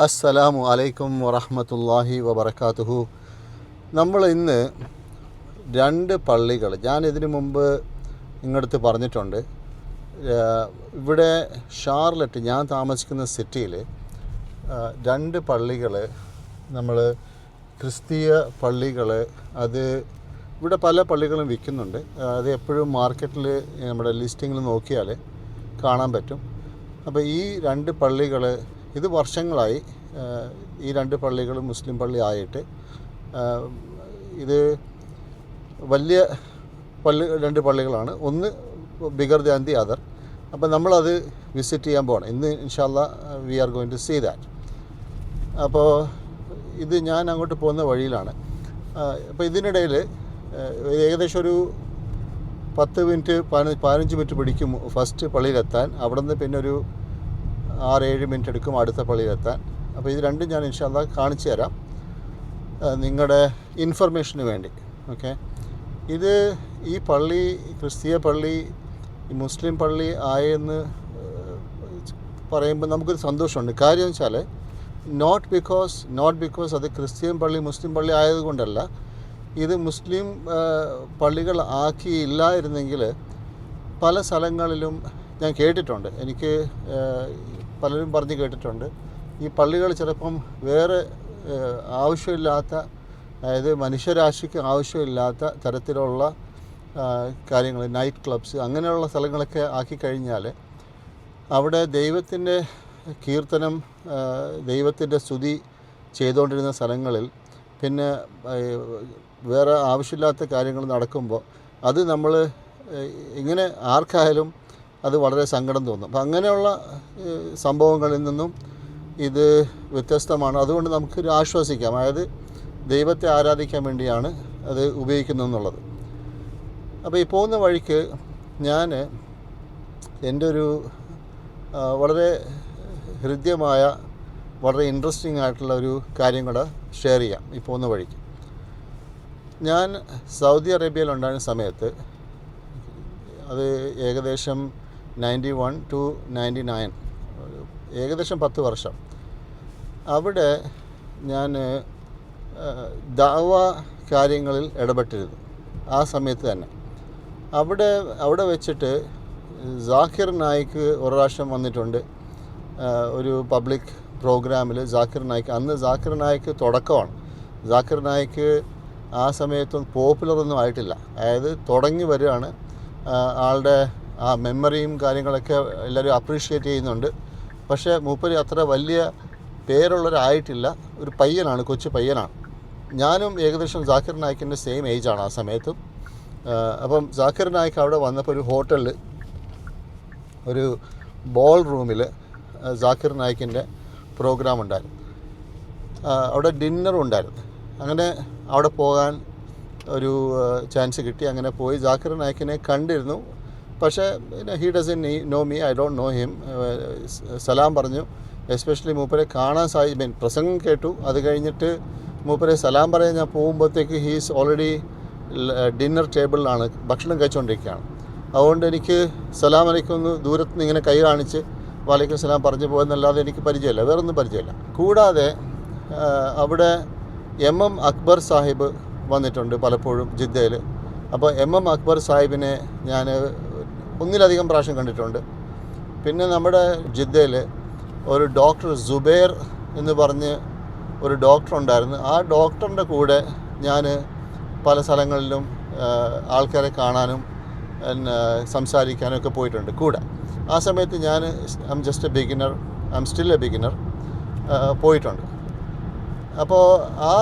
അസ്സലാമു അലൈക്കും വറഹ്മത്തുള്ളാഹി വബറകാതുഹു. നമ്മൾ ഇന്ന് രണ്ട് പള്ളികൾ, ഞാൻ ഇതിനു മുമ്പ് നിങ്ങളടുത്ത് പറഞ്ഞിട്ടുണ്ട്. ഇവിടെ ഷാർലറ്റ്, ഞാൻ താമസിക്കുന്ന സിറ്റിയിൽ രണ്ട് പള്ളികൾ, നമ്മൾ ക്രിസ്തീയ പള്ളികൾ, അത് ഇവിടെ പല പള്ളികളും വിൽക്കുന്നുണ്ട്. അത് എപ്പോഴും മാർക്കറ്റിൽ നമ്മുടെ ലിസ്റ്റിങ്ങിൽ നോക്കിയാൽ കാണാൻ പറ്റും. അപ്പോൾ ഈ രണ്ട് പള്ളികൾ, ഇത് വർഷങ്ങളായി ഈ രണ്ട് പള്ളികൾ മുസ്ലിം പള്ളി ആയിട്ട്. ഇത് വലിയ രണ്ട് പള്ളികളാണ്, ഒന്ന് ബിഗർ ദാൻ ദി അതർ. അപ്പോൾ നമ്മളത് വിസിറ്റ് ചെയ്യാൻ പോകണം ഇന്ന്. ഇൻഷാ അല്ലാഹ് we are going to see that. അപ്പോൾ ഇത് ഞാൻ അങ്ങോട്ട് പോകുന്ന വഴിയിലാണ്. അപ്പോൾ ഇതിനിടയിൽ ഏകദേശം ഒരു 10 മിനിറ്റ് 15 മിനിറ്റ് പിടിക്കും ഫസ്റ്റ് പള്ളിയിലെത്താൻ. അവിടെ നിന്ന് പിന്നെ ഒരു 6-7 മിനിറ്റ് എടുക്കും അടുത്ത പള്ളിയിലെത്താൻ. അപ്പോൾ ഇത് രണ്ടും ഞാൻ ഇൻഷാ അല്ലാഹ് കാണിച്ചു തരാം നിങ്ങളുടെ ഇൻഫർമേഷന് വേണ്ടി. ഓക്കെ, ഇത് ഈ പള്ളി ക്രിസ്തീയ പള്ളി മുസ്ലിം പള്ളി ആയെന്ന് പറയുമ്പോൾ നമുക്കൊരു സന്തോഷമുണ്ട്. കാര്യം വെച്ചാൽ നോട്ട് ബിക്കോസ് അത് ക്രിസ്ത്യൻ പള്ളി മുസ്ലിം പള്ളി ആയതുകൊണ്ടല്ല. ഇത് മുസ്ലിം പള്ളികൾ ആക്കിയില്ലായിരുന്നെങ്കിൽ പല സ്ഥലങ്ങളിലും ഞാൻ കേട്ടിട്ടുണ്ട്, എനിക്ക് പലരും പറഞ്ഞ് കേട്ടിട്ടുണ്ട്, ഈ പള്ളികൾ ചിലപ്പം വേറെ ആവശ്യമില്ലാത്ത, അതായത് മനുഷ്യരാശിക്ക് ആവശ്യമില്ലാത്ത തരത്തിലുള്ള കാര്യങ്ങൾ, നൈറ്റ് ക്ലബ്സ് അങ്ങനെയുള്ള സ്ഥലങ്ങളൊക്കെ ആക്കിക്കഴിഞ്ഞാൽ അവിടെ ദൈവത്തിൻ്റെ കീർത്തനം, ദൈവത്തിൻ്റെ സ്തുതി ചെയ്തുകൊണ്ടിരുന്ന സ്ഥലങ്ങളിൽ പിന്നെ വേറെ ആവശ്യമില്ലാത്ത കാര്യങ്ങൾ നടക്കുമ്പോൾ അത് നമ്മൾ ഇങ്ങനെ ആർക്കായാലും അത് വളരെ സങ്കടം തോന്നും. അപ്പം അങ്ങനെയുള്ള സംഭവങ്ങളിൽ നിന്നും ഇത് വ്യത്യസ്തമാണ്. അതുകൊണ്ട് നമുക്കൊരു ആശ്വസിക്കാം, അതായത് ദൈവത്തെ ആരാധിക്കാൻ വേണ്ടിയാണ് അത് ഉപയോഗിക്കുന്നതെന്നുള്ളത്. അപ്പോൾ ഈ പോകുന്ന വഴിക്ക് ഞാൻ എൻ്റെ ഒരു വളരെ ഹൃദ്യമായ, വളരെ ഇൻട്രസ്റ്റിംഗ് ആയിട്ടുള്ള ഒരു കാര്യം കൂടെ ഷെയർ ചെയ്യാം. ഈ പോകുന്ന വഴിക്ക് ഞാൻ സൗദി അറേബ്യയിലുണ്ടായിരുന്ന സമയത്ത്, അത് ഏകദേശം 91 to 99, ഏകദേശം 10 വർഷം അവിടെ ഞാൻ ദഅവ കാര്യങ്ങളിൽ ഇടപെട്ടിരുന്നു. ആ സമയത്ത് തന്നെ അവിടെ വെച്ചിട്ട് ജാക്കിർ നായിക്ക് ഒരു പ്രാവശ്യം വന്നിട്ടുണ്ട് ഒരു പബ്ലിക് പ്രോഗ്രാമിൽ. ജാക്കിർ നായിക്ക്, അന്ന് ജാക്കിർ നായിക്ക് തുടക്കമാണ്. ജാക്കിർ നായിക്ക് ആ സമയത്തൊന്നും പോപ്പുലറൊന്നും ആയിട്ടില്ല, അതായത് തുടങ്ങി വരികയാണ്. ആളുടെ ആ മെമ്മറിയും കാര്യങ്ങളൊക്കെ എല്ലാവരും അപ്രീഷിയേറ്റ് ചെയ്യുന്നുണ്ട്. പക്ഷേ മൂപ്പര് അത്ര വലിയ പേരുള്ളവരായിട്ടില്ല. ഒരു പയ്യനാണ്, കൊച്ചു പയ്യനാണ്. ഞാനും ഏകദേശം ജാക്കിർ നായിക്കിൻ്റെ സെയിം ഏജാണ് ആ സമയത്തും. അപ്പം ജാക്കിർ നായിക്ക് അവിടെ വന്നപ്പോൾ ഒരു ഹോട്ടലിൽ, ഒരു ബോൾ റൂമിൽ ജാക്കിർ നായിക്കിൻ്റെ പ്രോഗ്രാം ഉണ്ടായിരുന്നു. അവിടെ ഡിന്നറും ഉണ്ടായിരുന്നു. അങ്ങനെ അവിടെ പോകാൻ ഒരു ചാൻസ് കിട്ടി. അങ്ങനെ പോയി ജാക്കിർ നായിക്കിനെ കണ്ടിരുന്നു. പക്ഷേ he doesn't know me, I don't know him. സലാം പറഞ്ഞു. എസ്പെഷ്യലി മൂപ്പരെ കാണാൻ പ്രസംഗം കേട്ടു. അത് കഴിഞ്ഞിട്ട് മൂപ്പരെ സലാം പറയാൻ ഞാൻ പോകുമ്പോഴത്തേക്ക് ഹീസ് ഓൾറെഡി ഡിന്നർ ടേബിളിലാണ്, ഭക്ഷണം കഴിച്ചുകൊണ്ടിരിക്കുകയാണ്. അതുകൊണ്ട് എനിക്ക് സലാം അലൈക്കും ഒന്ന് ദൂരത്ത് നിന്ന് ഇങ്ങനെ കൈ കാണിച്ച് വലൈക്കും സലാം പറഞ്ഞു പോകുന്നല്ലാതെ എനിക്ക് പരിചയമില്ല, വേറൊന്നും പരിചയമില്ല. കൂടാതെ അവിടെ MM അക്ബർ സാഹിബ് വന്നിട്ടുണ്ട് പലപ്പോഴും ജിദ്ദയിൽ. അപ്പോൾ MM അക്ബർ സാഹിബിനെ ഞാൻ ഒന്നിലധികം പ്രാവശ്യം കണ്ടിട്ടുണ്ട്. പിന്നെ നമ്മുടെ ജിദ്ദയിൽ ഒരു ഡോക്ടർ സുബൈർ എന്ന് പറഞ്ഞ് ഒരു ഡോക്ടർ ഉണ്ടായിരുന്നു. ആ ഡോക്ടറിൻ്റെ കൂടെ ഞാൻ പല സ്ഥലങ്ങളിലും ആൾക്കാരെ കാണാനും സംസാരിക്കാനും ഒക്കെ പോയിട്ടുണ്ട് കൂടെ. ആ സമയത്ത് ഞാൻ I am still A beginner പോയിട്ടുണ്ട്. അപ്പോൾ ആ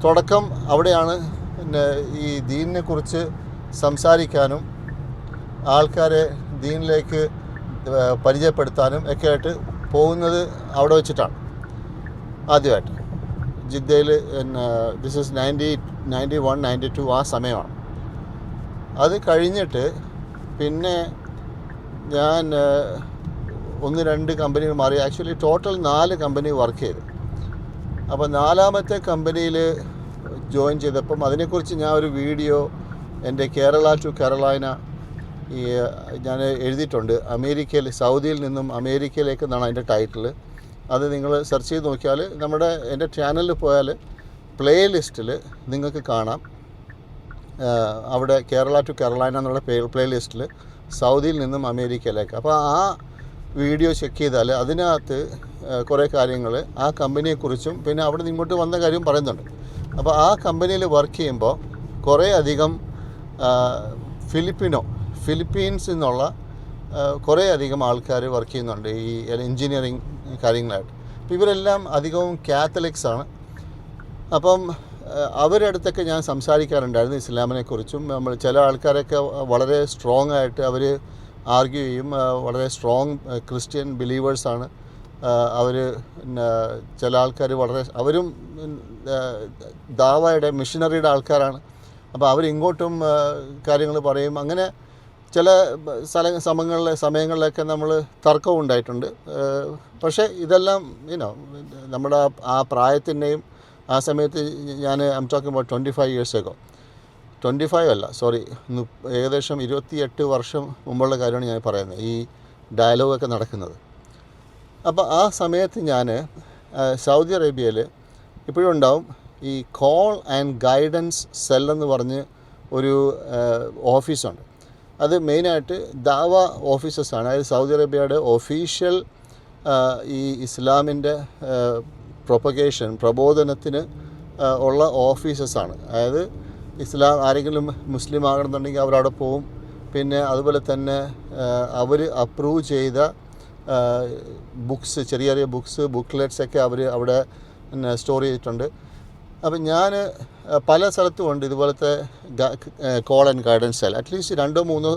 തുടക്കം അവിടെയാണ്. പിന്നെ ഈ ദീനിനെ കുറിച്ച് സംസാരിക്കാനും ആൾക്കാരെ ദീനിലേക്ക് പരിചയപ്പെടുത്താനും ഒക്കെ ആയിട്ട് പോകുന്നത് അവിടെ വെച്ചിട്ടാണ് ആദ്യമായിട്ട് ജിദ്ദയിൽ. ദിസ് ഈസ് 91, 92 ആ സമയമാണ്. അത് കഴിഞ്ഞിട്ട് പിന്നെ ഞാൻ 1-2 കമ്പനികൾ മാറി. ആക്ച്വലി ടോട്ടൽ 4 കമ്പനി വർക്ക് ചെയ്തു. അപ്പോൾ 4ാമത്തെ കമ്പനിയിൽ ജോയിൻ ചെയ്തപ്പം അതിനെക്കുറിച്ച് ഞാൻ ഒരു വീഡിയോ എൻ്റെ കേരള ടു കരോളൈന ഞാൻ എഴുതിയിട്ടുണ്ട്. അമേരിക്കയിൽ, സൗദിയിൽ നിന്നും അമേരിക്കയിലേക്ക് എന്നാണ് അതിൻ്റെ ടൈറ്റിൽ. അത് നിങ്ങൾ സെർച്ച് ചെയ്ത് നോക്കിയാൽ എൻ്റെ ചാനലിൽ പോയാൽ പ്ലേ ലിസ്റ്റിൽ നിങ്ങൾക്ക് കാണാം. അവിടെ കേരള ടു കരോളൈന എന്നുള്ള പ്ലേ ലിസ്റ്റിൽ സൗദിയിൽ നിന്നും അമേരിക്കയിലേക്ക്. അപ്പോൾ ആ വീഡിയോ ചെക്ക് ചെയ്താൽ അതിനകത്ത് കുറേ കാര്യങ്ങൾ ആ കമ്പനിയെക്കുറിച്ചും പിന്നെ അവിടെ നിന്ന് ഇങ്ങോട്ട് വന്ന കാര്യം പറയുന്നുണ്ട്. അപ്പോൾ ആ കമ്പനിയിൽ വർക്ക് ചെയ്യുമ്പോൾ കുറേ അധികം ഫിലിപ്പീൻസിൽ നിന്നുള്ള കുറേ അധികം ആൾക്കാർ വർക്ക് ചെയ്യുന്നുണ്ട് ഈ എൻജിനീയറിങ് കാര്യങ്ങളായിട്ട്. അപ്പോൾ ഇവരെല്ലാം അധികവും കാത്തലിക്സാണ്. അപ്പം അവരുടെ അടുത്തൊക്കെ ഞാൻ സംസാരിക്കാറുണ്ടായിരുന്നു ഇസ്ലാമിനെക്കുറിച്ചും. നമ്മൾ ചില ആൾക്കാരൊക്കെ വളരെ സ്ട്രോങ് ആയിട്ട് അവർ ആർഗ്യൂ ചെയ്യും. വളരെ സ്ട്രോങ് ക്രിസ്ത്യൻ ബിലീവേഴ്സാണ് അവർ. ചില ആൾക്കാർ അവരും ദാവയുടെ മിഷനറിയുടെ ആൾക്കാരാണ്. അപ്പോൾ അവരിങ്ങോട്ടും കാര്യങ്ങൾ പറയും. അങ്ങനെ ചില സമയങ്ങളിലൊക്കെ നമ്മൾ തർക്കവും ഉണ്ടായിട്ടുണ്ട്. പക്ഷേ ഇതെല്ലാം നമ്മുടെ ആ പ്രായത്തിൻ്റെയും ആ സമയത്ത് ഐം ടോക്കിംഗ് അബൌട്ട് 25 years ago, 25 അല്ല, സോറി, ഏകദേശം 28 വർഷം മുമ്പുള്ള കാര്യമാണ് ഞാൻ പറയുന്നത്, ഈ ഡയലോഗൊക്കെ നടക്കുന്നത്. അപ്പോൾ ആ സമയത്ത് ഞാൻ സൗദി അറേബ്യയിൽ ഇപ്പോഴും ഉണ്ടാവും ഈ കോൾ ആൻഡ് ഗൈഡൻസ് സെൽ എന്ന് പറഞ്ഞ് ഒരു ഓഫീസുണ്ട്. അത് മെയിനായിട്ട് ദാവ ഓഫീസേഴ്സാണ്. അതായത് സൗദി അറേബ്യയുടെ ഒഫീഷ്യൽ ഈ ഇസ്ലാമിൻ്റെ പ്രബോധനത്തിന് ഉള്ള ഓഫീസേഴ്സാണ്. അതായത് ആരെങ്കിലും മുസ്ലിം ആകണമെന്നുണ്ടെങ്കിൽ അവരവിടെ പോവും. പിന്നെ അതുപോലെ തന്നെ അവർ അപ്രൂവ് ചെയ്ത ബുക്സ്, ചെറിയ ചെറിയ ബുക്സ്, ബുക്ക്ലെറ്റ്സൊക്കെ അവർ അവിടെ സ്റ്റോർ ചെയ്തിട്ടുണ്ട്. അപ്പം ഞാൻ പല സ്ഥലത്തും ഉണ്ട് ഇതുപോലത്തെ call and guidance cell. At least 2-3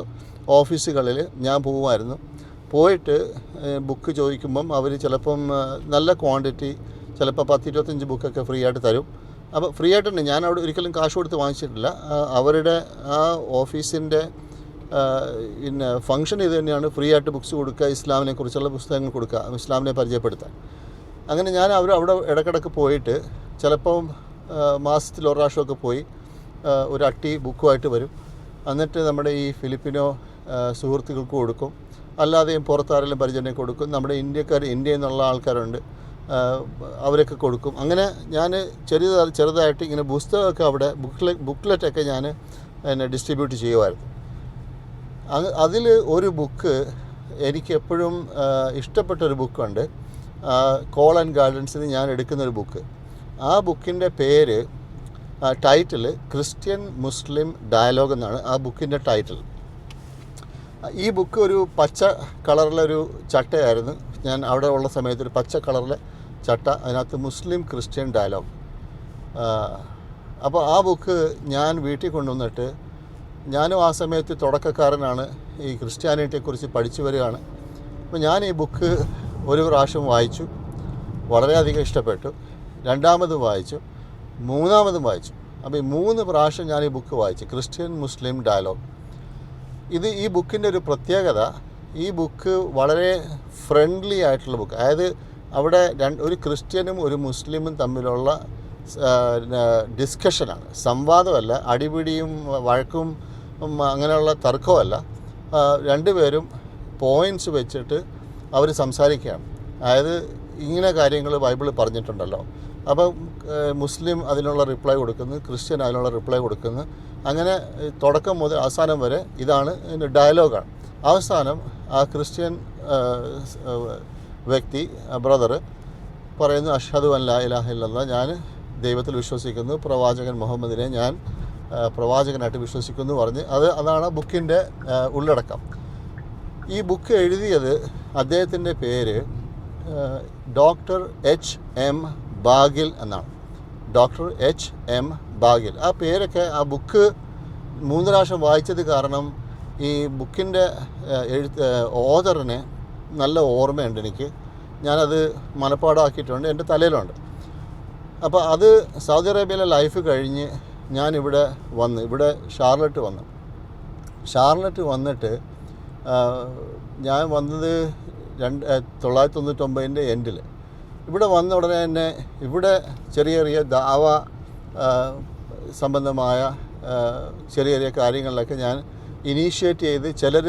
ഓഫീസുകളിൽ ഞാൻ പോകുമായിരുന്നു. പോയിട്ട് ബുക്ക് ചോദിക്കുമ്പം അവർ ചിലപ്പം നല്ല ക്വാണ്ടിറ്റി, ചിലപ്പോൾ 10-25 ബുക്കൊക്കെ ഫ്രീ ആയിട്ട് തരും. അപ്പോൾ ഫ്രീ ആയിട്ടുണ്ട്, ഞാൻ അവിടെ ഒരിക്കലും കാശ് കൊടുത്ത് വാങ്ങിച്ചിട്ടില്ല. അവരുടെ ആ ഓഫീസിൻ്റെ പിന്നെ ഫങ്ഷൻ ഇത് തന്നെയാണ്, ഫ്രീ ആയിട്ട് ബുക്സ് കൊടുക്കുക, ഇസ്ലാമിനെ കുറിച്ചുള്ള പുസ്തകങ്ങൾ കൊടുക്കുക, ഇസ്ലാമിനെ പരിചയപ്പെടുത്താൻ. അങ്ങനെ ഞാൻ അവിടെ ഇടയ്ക്കിടയ്ക്ക് പോയിട്ട് ചിലപ്പം മാസത്തിൽ ഒരു പ്രാവശ്യമൊക്കെ പോയി ഒരു അട്ടി ബുക്കുമായിട്ട് വരും. എന്നിട്ട് നമ്മുടെ ഈ ഫിലിപ്പിനോ സുഹൃത്തുക്കൾക്ക് കൊടുക്കും, അല്ലാതെയും പുറത്താരെങ്കിലും പരിചയം കൊടുക്കും. നമ്മുടെ ഇന്ത്യയിൽ നിന്നുള്ള ആൾക്കാരുണ്ട്, അവരൊക്കെ കൊടുക്കും. അങ്ങനെ ഞാൻ ചെറുതായിട്ട് ഇങ്ങനെ പുസ്തകമൊക്കെ അവിടെ ബുക്ക്ലെറ്റൊക്കെ ഞാൻ ഡിസ്ട്രിബ്യൂട്ട് ചെയ്യുമായിരുന്നു. അതിൽ ഒരു ബുക്ക് എനിക്ക് എപ്പോഴും ഇഷ്ടപ്പെട്ടൊരു ബുക്കുണ്ട്, കോൾ ആൻഡ് ഗൈഡൻസിന് ഞാൻ എടുക്കുന്നൊരു ബുക്ക്. ആ ബുക്കിൻ്റെ പേര്, ടൈറ്റിൽ ക്രിസ്ത്യൻ മുസ്ലിം ഡയലോഗ് എന്നാണ് ആ ബുക്കിൻ്റെ ടൈറ്റിൽ. ഈ ബുക്ക് ഒരു പച്ച കളറിലൊരു ചട്ടയായിരുന്നു. ഞാൻ അവിടെ ഉള്ള സമയത്ത് ഒരു പച്ച കളറിലെ ചട്ട, അതിനകത്ത് മുസ്ലിം ക്രിസ്ത്യൻ ഡയലോഗ്. അപ്പോൾ ആ ബുക്ക് ഞാൻ വീട്ടിൽ കൊണ്ടുവന്നിട്ട്, ഞാനും ആ സമയത്ത് തുടക്കക്കാരനാണ്, ഈ ക്രിസ്ത്യാനിറ്റിയെക്കുറിച്ച് പഠിച്ചു വരികയാണ്. അപ്പോൾ ഞാൻ ഈ ബുക്ക് ഒരു പ്രാവശ്യം വായിച്ചു, വളരെയധികം ഇഷ്ടപ്പെട്ടു. രണ്ടാമതും വായിച്ചു, മൂന്നാമതും വായിച്ചു. അപ്പോൾ ഈ 3 പ്രാവശ്യം ഞാൻ ഈ ബുക്ക് വായിച്ചു, ക്രിസ്ത്യൻ മുസ്ലിം ഡയലോഗ്. ഈ ബുക്കിൻ്റെ ഒരു പ്രത്യേകത, ഈ ബുക്ക് വളരെ ഫ്രണ്ട്ലി ആയിട്ടുള്ള ബുക്ക്. അതായത് അവിടെ ഒരു ക്രിസ്ത്യനും ഒരു മുസ്ലിമും തമ്മിലുള്ള ഡിസ്കഷനാണ്, സംവാദമല്ല, അടിപിടിയും വഴക്കും അങ്ങനെയുള്ള തർക്കമല്ല. രണ്ടുപേരും പോയിൻറ്റ്സ് വെച്ചിട്ട് അവർ സംസാരിക്കുകയാണ്. അതായത് ഇങ്ങനെ കാര്യങ്ങൾ ബൈബിളിൽ പറഞ്ഞിട്ടുണ്ടല്ലോ, അപ്പം മുസ്ലിം അതിനുള്ള റിപ്ലൈ കൊടുക്കുന്നു, ക്രിസ്ത്യൻ അതിനുള്ള റിപ്ലൈ കൊടുക്കുന്നു. അങ്ങനെ തുടക്കം മുതൽ അവസാനം വരെ ഇതാണ് ഡയലോഗാണ്. അവസാനം ആ ക്രിസ്ത്യൻ വ്യക്തി, ബ്രദർ പറയുന്നു, അഷ്ഹദു അൻ ലാ ഇലാഹ ഇല്ലല്ലാഹ്, ഞാൻ ദൈവത്തിൽ വിശ്വസിക്കുന്നു, പ്രവാചകൻ മുഹമ്മദിനെ ഞാൻ പ്രവാചകനായിട്ട് വിശ്വസിക്കുന്നു പറഞ്ഞ് അതാണ് ബുക്കിൻ്റെ ഉള്ളടക്കം. ഈ ബുക്ക് എഴുതിയത്, അദ്ദേഹത്തിൻ്റെ പേര് ഡോക്ടർ H.M. ബാഗിൽ എന്നാണ്. Doctor H.M. ബാഗിൽ. ആ പേരൊക്കെ, ആ ബുക്ക് 3 പ്രാവശ്യം വായിച്ചത് കാരണം ഈ ബുക്കിൻ്റെ ഓതറിനെ നല്ല ഓർമ്മയുണ്ട് എനിക്ക്. ഞാനത് മനപ്പാടമാക്കിയിട്ടുണ്ട്, എൻ്റെ തലയിലുണ്ട്. അപ്പോൾ അത് സൗദി അറേബ്യയിലെ ലൈഫ് കഴിഞ്ഞ് ഞാനിവിടെ ഇവിടെ ഷാർലറ്റ് വന്നിട്ട് ഞാൻ വന്നത് 1999 എൻഡിൽ. ഇവിടെ വന്ന ഉടനെ തന്നെ ഇവിടെ ചെറിയ ചെറിയ ദാവ സംബന്ധമായ ചെറിയ ചെറിയ കാര്യങ്ങളിലൊക്കെ ഞാൻ ഇനീഷ്യേറ്റ് ചെയ്ത്, ചിലർ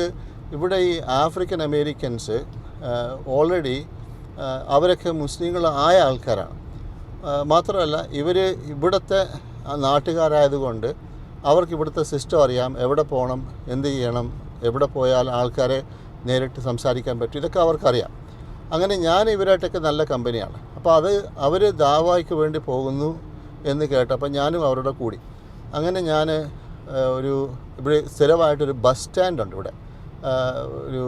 ഇവിടെ ഈ ആഫ്രിക്കൻ അമേരിക്കൻസ് ഓൾറെഡി അവരൊക്കെ മുസ്ലിങ്ങളായ ആൾക്കാരാണ്. മാത്രമല്ല ഇവർ ഇവിടുത്തെ നാട്ടുകാരായതുകൊണ്ട് അവർക്ക് ഇവിടുത്തെ സിസ്റ്റം അറിയാം, എവിടെ പോകണം, എന്ത് ചെയ്യണം, എവിടെ പോയാൽ ആൾക്കാരെ നേരിട്ട് സംസാരിക്കാൻ പറ്റും, ഇതൊക്കെ അവർക്കറിയാം. അങ്ങനെ ഞാൻ ഇവരായിട്ടൊക്കെ നല്ല കമ്പനിയാണ്. അപ്പോൾ അവർ ദാവായ്ക്ക് വേണ്ടി പോകുന്നു എന്ന് കേട്ടപ്പോൾ ഞാനും അവരുടെ കൂടി. അങ്ങനെ ഞാൻ ഇവിടെ സ്ഥിരമായിട്ടൊരു ബസ് സ്റ്റാൻഡുണ്ട് ഇവിടെ, ഒരു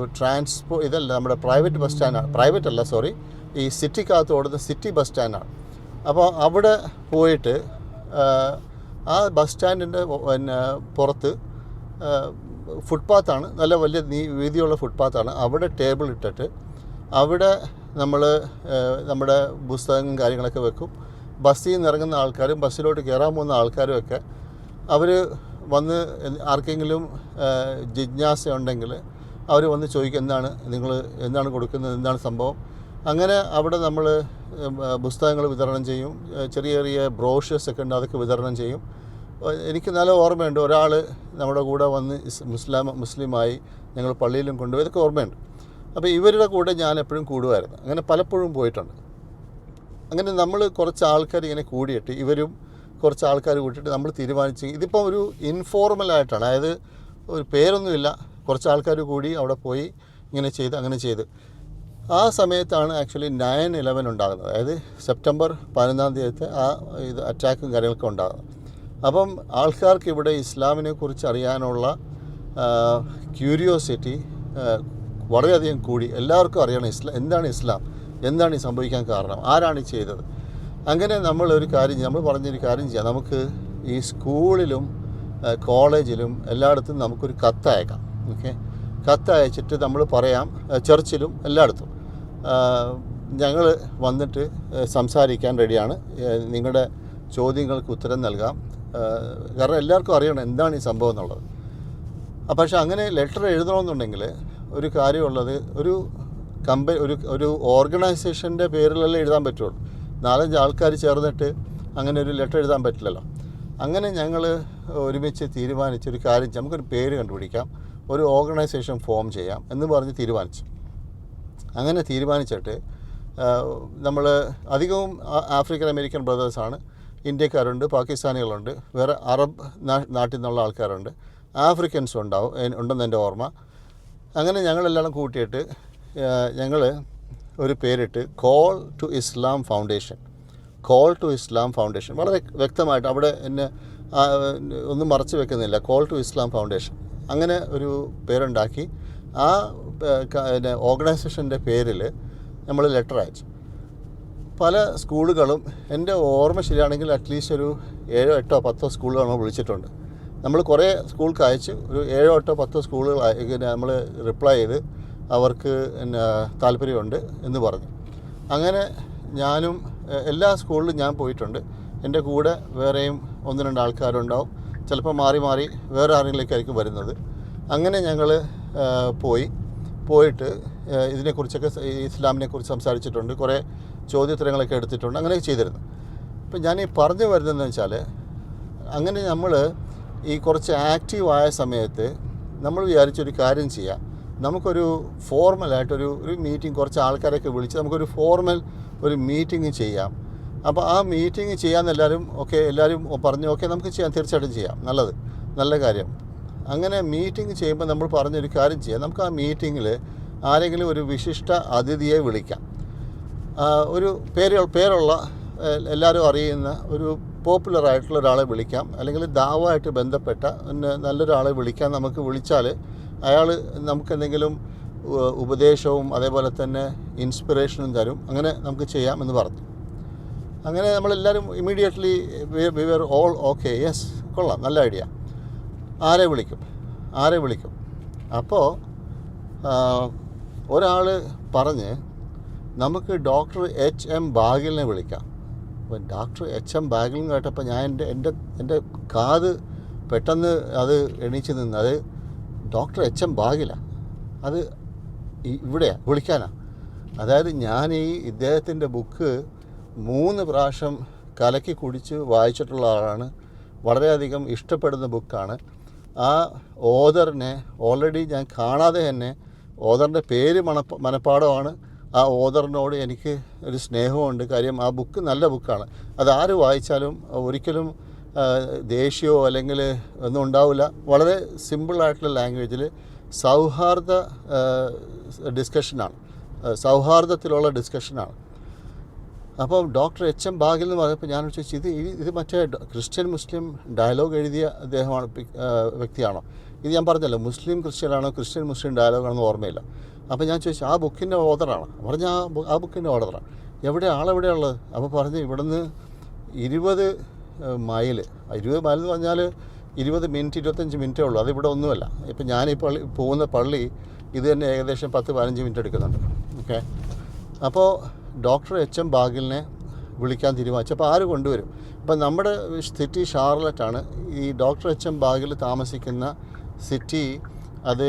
ഇതല്ല, നമ്മുടെ പ്രൈവറ്റ് ബസ് സ്റ്റാൻഡാണ്, പ്രൈവറ്റ് അല്ല സോറി, ഈ സിറ്റിക്കകത്ത് ഓടുന്ന സിറ്റി ബസ് സ്റ്റാൻഡാണ്. അപ്പോൾ അവിടെ പോയിട്ട് ആ ബസ് സ്റ്റാൻഡിൻ്റെ പുറത്ത് ഫുട്പാത്താണ്, നല്ല വലിയ വീതിയുള്ള ഫുട്പാത്താണ്. അവിടെ ടേബിൾ ഇട്ടിട്ട് അവിടെ നമ്മൾ നമ്മുടെ പുസ്തകങ്ങളും കാര്യങ്ങളൊക്കെ വെക്കും. ബസ്സിൽ നിന്ന് ഇറങ്ങുന്ന ആൾക്കാരും ബസ്സിലോട്ട് കയറാൻ പോകുന്ന ആൾക്കാരും ഒക്കെ അവർ വന്ന് ആർക്കെങ്കിലും ജിജ്ഞാസ ഉണ്ടെങ്കിൽ അവർ വന്ന് ചോദിക്കും, എന്താണ് കൊടുക്കുന്നത്, എന്താണ് സംഭവം. അങ്ങനെ അവിടെ നമ്മൾ പുസ്തകങ്ങൾ വിതരണം ചെയ്യും, ചെറിയ ചെറിയ ബ്രോഷേഴ്സൊക്കെ ഉണ്ട്, അതൊക്കെ വിതരണം ചെയ്യും. എനിക്ക് നല്ല ഓർമ്മയുണ്ട്, ഒരാൾ നമ്മുടെ കൂടെ വന്ന് മുസ്ലിമായി ഞങ്ങൾ പള്ളിയിലും കൊണ്ടുപോയി, ഇതൊക്കെ ഓർമ്മയുണ്ട്. അപ്പോൾ ഇവരുടെ കൂടെ ഞാൻ എപ്പോഴും കൂടുമായിരുന്നു, അങ്ങനെ പലപ്പോഴും പോയിട്ടുണ്ട്. അങ്ങനെ നമ്മൾ കുറച്ച് ആൾക്കാർ ഇങ്ങനെ കൂടിയിട്ട് ഇവരും കുറച്ച് ആൾക്കാർ കൂട്ടിയിട്ട് നമ്മൾ തീരുമാനിച്ച്, ഇതിപ്പോൾ ഒരു ഇൻഫോർമലായിട്ടാണ്, അതായത് ഒരു പേരൊന്നുമില്ല, കുറച്ച് ആൾക്കാർ കൂടി അവിടെ പോയി ഇങ്ങനെ ചെയ്ത് അങ്ങനെ ചെയ്ത്. ആ സമയത്താണ് ആക്ച്വലി 9/11 ഉണ്ടാകുന്നത്, അതായത് സെപ്റ്റംബർ 11 ഇത് അറ്റാക്കും കാര്യങ്ങളൊക്കെ ഉണ്ടാകുന്നത്. അപ്പം ആൾക്കാർക്ക് ഇവിടെ ഇസ്ലാമിനെ കുറിച്ച് അറിയാനുള്ള ക്യൂരിയോസിറ്റി വളരെയധികം കൂടി. എല്ലാവർക്കും അറിയണം എന്താണ് ഇസ്ലാം, എന്താണ് ഈ സംഭവിക്കാൻ കാരണം, ആരാണ് ഈ ചെയ്തത്. അങ്ങനെ നമ്മൾ പറഞ്ഞൊരു കാര്യം ചെയ്യാം, നമുക്ക് ഈ സ്കൂളിലും കോളേജിലും എല്ലായിടത്തും നമുക്കൊരു കത്തയക്കാം. ഓക്കെ, കത്തയച്ചിട്ട് നമ്മൾ പറയാം, ചർച്ചിലും എല്ലായിടത്തും ഞങ്ങൾ വന്നിട്ട് സംസാരിക്കാൻ റെഡിയാണ്, നിങ്ങളുടെ ചോദ്യങ്ങൾക്ക് ഉത്തരം നൽകാം. കാരണം എല്ലാവർക്കും അറിയണം എന്താണ് ഈ സംഭവം എന്നുള്ളത്. പക്ഷേ അങ്ങനെ ലെറ്റർ എഴുതണമെന്നുണ്ടെങ്കിൽ ഒരു കാര്യമുള്ളത്, ഒരു ഓർഗനൈസേഷൻ്റെ പേരിലല്ലേ എഴുതാൻ പറ്റുള്ളൂ. 4-5 ആൾക്കാർ ചേർന്നിട്ട് അങ്ങനെ ഒരു ലെറ്റർ എഴുതാൻ പറ്റില്ലല്ലോ. അങ്ങനെ ഞങ്ങൾ ഒരുമിച്ച് തീരുമാനിച്ചൊരു കാര്യം, നമുക്കൊരു പേര് കണ്ടുപിടിക്കാം, ഒരു ഓർഗനൈസേഷൻ ഫോം ചെയ്യാം എന്ന് പറഞ്ഞ് തീരുമാനിച്ചു. അങ്ങനെ തീരുമാനിച്ചിട്ട് നമ്മൾ അധികവും ആഫ്രിക്കൻ അമേരിക്കൻ ബ്രദേഴ്സാണ്, ഇന്ത്യക്കാരുണ്ട്, പാകിസ്ഥാനികളുണ്ട്, വേറെ അറബ് നാട്ടിൽ നിന്നുള്ള ആൾക്കാരുണ്ട്, ആഫ്രിക്കൻസും ഉണ്ടെന്ന് എൻ്റെ ഓർമ്മ. അങ്ങനെ ഞങ്ങളെല്ലാം കൂട്ടിയിട്ട് ഞങ്ങൾ ഒരു പേരിട്ട് കോൾ ടു ഇസ്ലാം ഫൗണ്ടേഷൻ. വളരെ വ്യക്തമായിട്ട് അവിടെ എന്നെ ഒന്നും മറച്ചു വെക്കുന്നില്ല, കോൾ ടു ഇസ്ലാം ഫൗണ്ടേഷൻ. അങ്ങനെ ഒരു പേരുണ്ടാക്കി ആ ഓർഗനൈസേഷൻ്റെ പേരിൽ നമ്മൾ ലെറ്റർ അയച്ചു. പല സ്കൂളുകളും, എൻ്റെ ഓർമ്മ ശരിയാണെങ്കിൽ അറ്റ്ലീസ്റ്റ് ഒരു 7-8-10 സ്കൂളുകൾ നമ്മൾ വിളിച്ചിട്ടുണ്ട്. നമ്മൾ കുറേ സ്കൂൾക്ക് അയച്ച് ഒരു 7-8-10 സ്കൂളുകൾ നമ്മൾ റിപ്ലൈ ചെയ്ത് അവർക്ക് താല്പര്യമുണ്ട് എന്ന് പറഞ്ഞു. അങ്ങനെ ഞാനും എല്ലാ സ്കൂളിലും ഞാൻ പോയിട്ടുണ്ട്. എൻ്റെ കൂടെ വേറെയും 1-2 ആൾക്കാരുണ്ടാവും, ചിലപ്പോൾ മാറി വേറെ ആരെങ്കിലേക്കായിരിക്കും വരുന്നത്. അങ്ങനെ ഞങ്ങൾ പോയിട്ട് ഇതിനെക്കുറിച്ചൊക്കെ, ഇസ്ലാമിനെക്കുറിച്ച് സംസാരിച്ചിട്ടുണ്ട്, കുറേ ചോദ്യോത്തരങ്ങളൊക്കെ എടുത്തിട്ടുണ്ട്, അങ്ങനെ ചെയ്തിരുന്നു. ഇപ്പം ഞാൻ ഈ പറഞ്ഞു വരുന്നതെന്ന് വെച്ചാൽ, അങ്ങനെ നമ്മൾ ഈ കുറച്ച് ആക്റ്റീവായ സമയത്ത് നമ്മൾ വിചാരിച്ചൊരു കാര്യം ചെയ്യാം, നമുക്കൊരു ഫോർമലായിട്ടൊരു മീറ്റിംഗ്, കുറച്ച് ആൾക്കാരൊക്കെ വിളിച്ച് നമുക്കൊരു ഫോർമൽ ഒരു മീറ്റിംഗ് ചെയ്യാം. അപ്പോൾ ആ മീറ്റിംഗ് ചെയ്യാമെന്ന് എല്ലാവരും പറഞ്ഞു, ഓക്കെ നമുക്ക് ചെയ്യാം, തീർച്ചയായിട്ടും ചെയ്യാം, നല്ല കാര്യം. അങ്ങനെ മീറ്റിംഗ് ചെയ്യുമ്പോൾ നമ്മൾ പറഞ്ഞൊരു കാര്യം ചെയ്യാം, നമുക്ക് ആ മീറ്റിങ്ങിൽ ആരെങ്കിലും ഒരു വിശിഷ്ട അതിഥിയെ വിളിക്കാം, ഒരു പേരുള്ള എല്ലാവരും അറിയുന്ന ഒരു പോപ്പുലറായിട്ടുള്ള ഒരാളെ വിളിക്കാം, അല്ലെങ്കിൽ ദാവായിട്ട് ബന്ധപ്പെട്ട നല്ലൊരാളെ വിളിക്കാം. നമുക്ക് വിളിച്ചാൽ അയാൾ നമുക്ക് എന്തെങ്കിലും ഉപദേശവും അതേപോലെ തന്നെ ഇൻസ്പിറേഷനും തരും. അങ്ങനെ നമുക്ക് ചെയ്യാം എന്ന് പറഞ്ഞു. അങ്ങനെ നമ്മളെല്ലാവരും immediately we were all okay, yes, കൊള്ളാം, നല്ല ഐഡിയ, ആരെ വിളിക്കും. അപ്പോൾ ഒരാൾ പറഞ്ഞ് നമുക്ക് ഡോക്ടർ H.M. ബാഗിലിനെ വിളിക്കാം. അപ്പോൾ ഡോക്ടർ H.M. ബാഗിൽ കേട്ടപ്പോൾ ഞാൻ എൻ്റെ കാത് പെട്ടെന്ന് അത് എണീച്ച് നിന്ന്, അത് ഡോക്ടർ H.M. ബാഗിലാണ്, അത് ഇവിടെയാണ് വിളിക്കാനാണ്. അതായത് ഞാൻ ഇദ്ദേഹത്തിൻ്റെ ബുക്ക് 3 പ്രാവശ്യം കലക്കി കുടിച്ച് വായിച്ചിട്ടുള്ള ആളാണ്, വളരെയധികം ഇഷ്ടപ്പെടുന്ന ബുക്കാണ്. ആ ഓഥറിനെ ഓൾറെഡി ഞാൻ കാണാതെ തന്നെ ഓഥറിൻ്റെ പേര് മനഃപ്പാടമാണ്, ആ ഓഥറിനോട് എനിക്ക് ഒരു സ്നേഹമുണ്ട്. കാര്യം ആ ബുക്ക് നല്ല ബുക്കാണ്. അതാര് വായിച്ചാലും ഒരിക്കലും ദേഷ്യമോ അല്ലെങ്കിൽ ഒന്നും ഉണ്ടാവില്ല. വളരെ സിമ്പിളായിട്ടുള്ള ലാംഗ്വേജിൽ സൗഹാർദ്ദ ഡിസ്കഷനാണ്, സൗഹാർദ്ദത്തിലുള്ള ഡിസ്കഷനാണ്. അപ്പോൾ ഡോക്ടർ എച്ച് എം ബാഗിൽ എന്ന് പറഞ്ഞപ്പോൾ ഞാൻ ചോദിച്ചു, ഇത് മറ്റേ ക്രിസ്ത്യൻ മുസ്ലിം ഡയലോഗ് എഴുതിയ അദ്ദേഹമാണ്, വ്യക്തിയാണോ? ഇത് ഞാൻ പറഞ്ഞല്ലോ, മുസ്ലിം ക്രിസ്ത്യനാണോ ക്രിസ്ത്യൻ മുസ്ലിം ഡയലോഗാണെന്ന് ഓർമ്മയില്ല. അപ്പോൾ ഞാൻ ചോദിച്ചു, ആ ബുക്കിൻ്റെ ഓർഡറാണ്? പറഞ്ഞാൽ ആ ബുക്കിൻ്റെ ഓർഡറാണ്. ആളെവിടെയുള്ളത്? അപ്പോൾ പറഞ്ഞ് ഇവിടുന്ന് 20 മൈൽ. 20 മൈൽ എന്ന് പറഞ്ഞാൽ 20 മിനിറ്റ് 25 മിനിറ്റേ ഉള്ളൂ. അതിവിടെ ഒന്നുമല്ല. ഇപ്പം ഞാൻ ഈ പോകുന്ന പള്ളി ഇത് തന്നെ ഏകദേശം 10-15 മിനിറ്റ് എടുക്കുന്നുണ്ട്. ഓക്കെ. അപ്പോൾ ഡോക്ടർ എച്ച് എം ബാഗിലിനെ വിളിക്കാൻ തീരുമാനിച്ചു. അപ്പോൾ ആര് കൊണ്ടുവരും? അപ്പം നമ്മുടെ സിറ്റി ഷാർലറ്റാണ്. ഈ ഡോക്ടർ എച്ച് എം ബാഗിൽ താമസിക്കുന്ന സിറ്റി അത്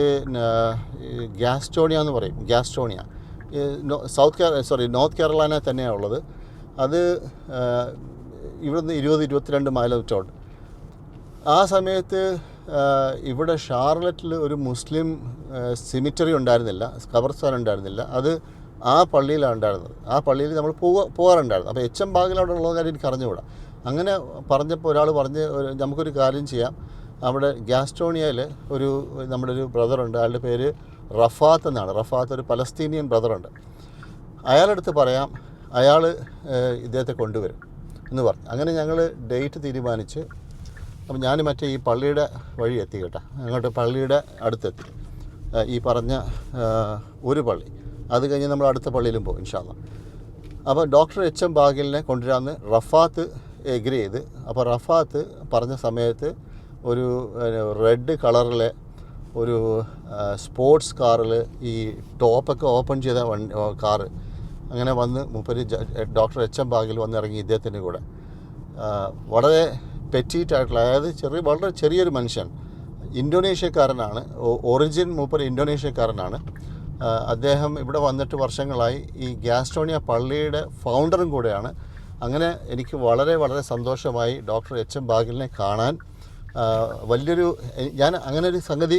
ഗ്യാസ്റ്റോണിയ എന്ന് പറയും. ഗ്യാസ്റ്റോണിയ നോർത്ത് കാരോലൈന തന്നെയാണ് ഉള്ളത്. അത് ഇവിടുന്ന് 20-22 മൈൽ വിട്ടോട്ട്. ആ സമയത്ത് ഇവിടെ ഷാർലറ്റിൽ ഒരു മുസ്ലിം സിമിറ്ററി ഉണ്ടായിരുന്നില്ല, ഖബർസ്ഥാൻ ഉണ്ടായിരുന്നില്ല. അത് ആ പള്ളിയിലാണ് ഉണ്ടായിരുന്നത്. ആ പള്ളിയിൽ നമ്മൾ പോകാറുണ്ടായിരുന്നു. അപ്പോൾ എച്ച് എം ബാഗിൽ അവിടെ ഉള്ള കാര്യം എനിക്ക് അറിഞ്ഞുകൂടാ. അങ്ങനെ പറഞ്ഞപ്പോൾ ഒരാൾ പറഞ്ഞ് നമുക്കൊരു കാര്യം ചെയ്യാം, അവിടെ ഗ്യാസ്റ്റോണിയയിൽ നമ്മുടെ ഒരു ബ്രദറുണ്ട്. അയാളുടെ പേര് റഫാത്ത് എന്നാണ്. റഫാത്ത് ഒരു പലസ്തീനിയൻ ബ്രദറുണ്ട്. അയാളടുത്ത് പറയാം, അയാൾ ഇദ്ദേഹത്തെ കൊണ്ടുവരും എന്ന് പറഞ്ഞു. അങ്ങനെ ഞങ്ങൾ ഡേറ്റ് തീരുമാനിച്ച്, അപ്പം ഞാൻ മറ്റേ ഈ പള്ളിയുടെ വഴി എത്തി കേട്ടോ. അങ്ങോട്ട് പള്ളിയുടെ അടുത്തെത്തി. ഈ പറഞ്ഞ ഒരു പള്ളി, അത് കഴിഞ്ഞ് നമ്മൾ അടുത്ത പള്ളിയിലും പോകും ഇൻഷാ അല്ലാഹ്. അപ്പോൾ ഡോക്ടർ എച്ച് എം ബാഗിലിനെ കൊണ്ടുവരാമെന്ന് റഫാത്ത് എഗ്രി ചെയ്ത്. അപ്പോൾ റഫാത്ത് പറഞ്ഞ സമയത്ത് ഒരു റെഡ് കളറിലെ ഒരു സ്പോർട്സ് കാറിൽ ഈ ടോപ്പൊക്കെ ഓപ്പൺ ചെയ്ത കാറ് അങ്ങനെ വന്ന് ഡോക്ടർ എച്ച് എം ബാഗിൽ വന്ന് ഇറങ്ങി ഇദ്ദേഹത്തിൻ്റെ കൂടെ. വളരെ പെറ്റീറ്റായിട്ടുള്ള, അതായത് വളരെ ചെറിയൊരു മനുഷ്യൻ, ഇന്തോനേഷ്യക്കാരനാണ്. ഒറിജിൻ ഇന്തോനേഷ്യക്കാരനാണ്. അദ്ദേഹം ഇവിടെ വന്നിട്ട് വർഷങ്ങളായി. ഈ ഗ്യാസ്റ്റോണിയ പള്ളിയുടെ ഫൗണ്ടറും കൂടെയാണ്. അങ്ങനെ എനിക്ക് വളരെ വളരെ സന്തോഷമായി ഡോക്ടർ എച്ച് എം ബാഗിലിനെ കാണാൻ. ഞാൻ അങ്ങനെ ഒരു സംഗതി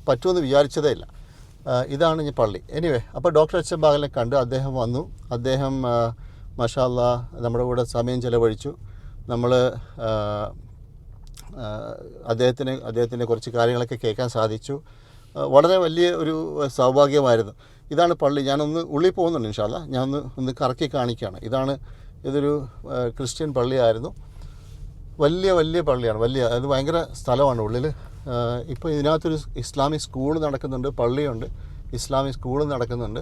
പറ്റുമെന്ന് വിചാരിച്ചതേ ഇല്ല. ഇതാണ് ഈ പള്ളി. എനിവേ, അപ്പോൾ ഡോക്ടർ എച്ച് എം ബാഗിലിനെ കണ്ട് അദ്ദേഹം വന്നു. അദ്ദേഹം മാഷാ അല്ലാഹ് നമ്മുടെ കൂടെ സമയം ചിലവഴിച്ചു. നമ്മൾ അദ്ദേഹത്തിൻ്റെ കുറച്ച് കാര്യങ്ങളൊക്കെ കേൾക്കാൻ സാധിച്ചു. വളരെ വലിയ ഒരു സൗഭാഗ്യമായിരുന്നു. ഇതാണ് പള്ളി. ഞാനൊന്ന് ഉള്ളിൽ പോകുന്നുണ്ട് ഇൻഷാ അല്ലാഹ്. ഞാനൊന്ന് കറക്കി കാണിക്കുകയാണ്. ഇതൊരു ക്രിസ്ത്യൻ പള്ളിയായിരുന്നു. വലിയ പള്ളിയാണ്. അത് ഭയങ്കര സ്ഥലമാണ് ഉള്ളിൽ. ഇപ്പോൾ ഇതിനകത്തൊരു ഇസ്ലാമിക് സ്കൂൾ നടക്കുന്നുണ്ട്. പള്ളിയുണ്ട്, ഇസ്ലാമിക് സ്കൂൾ നടക്കുന്നുണ്ട്.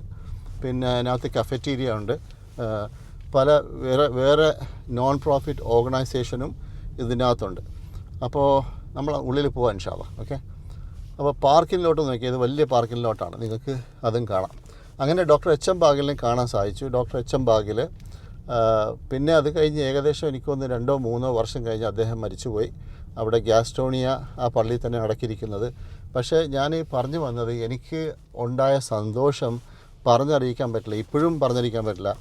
പിന്നെ അതിനകത്ത് കഫറ്റീരിയ ഉണ്ട്. പല വേറെ നോൺ പ്രോഫിറ്റ് ഓർഗനൈസേഷനും ഇതിനകത്തുണ്ട്. അപ്പോൾ നമ്മൾ ഉള്ളിൽ പോകാം ഇൻഷാ അല്ലാഹ്. ഓക്കെ. അപ്പോൾ പാർക്കിങ്ങിലോട്ട് നോക്കിയത് വലിയ പാർക്കിങ്ങിലോട്ടാണ്, നിങ്ങൾക്ക് അതും കാണാം. അങ്ങനെ ഡോക്ടർ എച്ച് എം ബാഗിലിനെ കാണാൻ സാധിച്ചു. ഡോക്ടർ എച്ച് എം ബാഗിൽ പിന്നെ അത് കഴിഞ്ഞ് ഏകദേശം എനിക്കൊന്ന് 2-3 വർഷം കഴിഞ്ഞ് അദ്ദേഹം മരിച്ചുപോയി. അവിടെ ഗ്യാസ്റ്റോണിയ ആ പള്ളിയിൽ തന്നെ അടക്കിയിരിക്കുന്നത്. പക്ഷേ ഞാൻ പറഞ്ഞു വന്നത്, എനിക്ക് ഉണ്ടായ സന്തോഷം പറഞ്ഞറിയിക്കാൻ പറ്റില്ല, ഇപ്പോഴും പറഞ്ഞറിയിക്കാൻ പറ്റില്ല.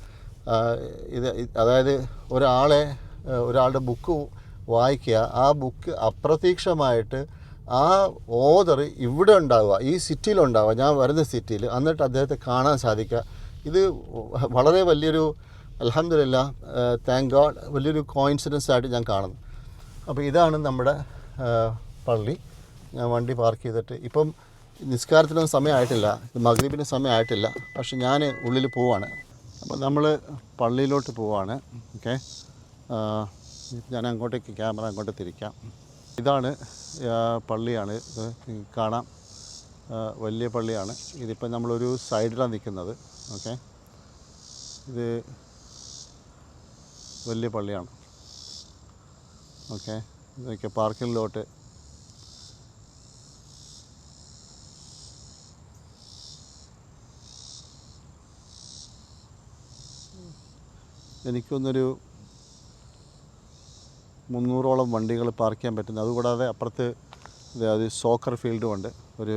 അതായത് ഒരാളുടെ ബുക്ക് വായിക്കുക, ആ ബുക്ക് അപ്രതീക്ഷിതമായിട്ട് ആ ഓഥർ ഇവിടെ ഉണ്ടാവുക, ഈ സിറ്റിയിലുണ്ടാവുക, ഞാൻ വരുന്ന സിറ്റിയിൽ, എന്നിട്ട് അദ്ദേഹത്തെ കാണാൻ സാധിക്കുക. ഇത് വളരെ വലിയൊരു, അൽഹംദുലില്ലാഹ്, താങ്ക് ഗോഡ്, വലിയൊരു കോയിൻസിഡൻസ് ആയിട്ട് ഞാൻ കാണുന്നു. അപ്പോൾ ഇതാണ് നമ്മുടെ പള്ളി. ഞാൻ വണ്ടി പാർക്ക് ചെയ്തിട്ട്, ഇപ്പം നിസ്കാരത്തിനൊന്നും സമയമായിട്ടില്ല, മഗ്രിബിന് സമയമായിട്ടില്ല, പക്ഷെ ഞാൻ ഉള്ളിൽ പോവാണ്. അപ്പോൾ നമ്മൾ പള്ളിയിലോട്ട് പോവാണ്. ഓക്കെ. ഞാൻ അങ്ങോട്ടേക്ക് ക്യാമറ അങ്ങോട്ട് തിരിക്കാം. ഇതാണ് പള്ളിയാണ്. ഇത് കാണാം, വലിയ പള്ളിയാണ്. ഇതിപ്പോൾ നമ്മളൊരു സൈഡിലാണ് നിൽക്കുന്നത്. ഓക്കെ. ഇത് വലിയ പള്ളിയാണ്. ഓക്കെ. ഇതൊക്കെ പാർക്കിങ്ങിലോട്ട് എനിക്കൊന്നൊരു 300ഓളം വണ്ടികൾ പാർക്ക് ചെയ്യാൻ പറ്റുന്നു. അതുകൂടാതെ അപ്പുറത്ത് സോക്കർ ഫീൽഡും ഉണ്ട്, ഒരു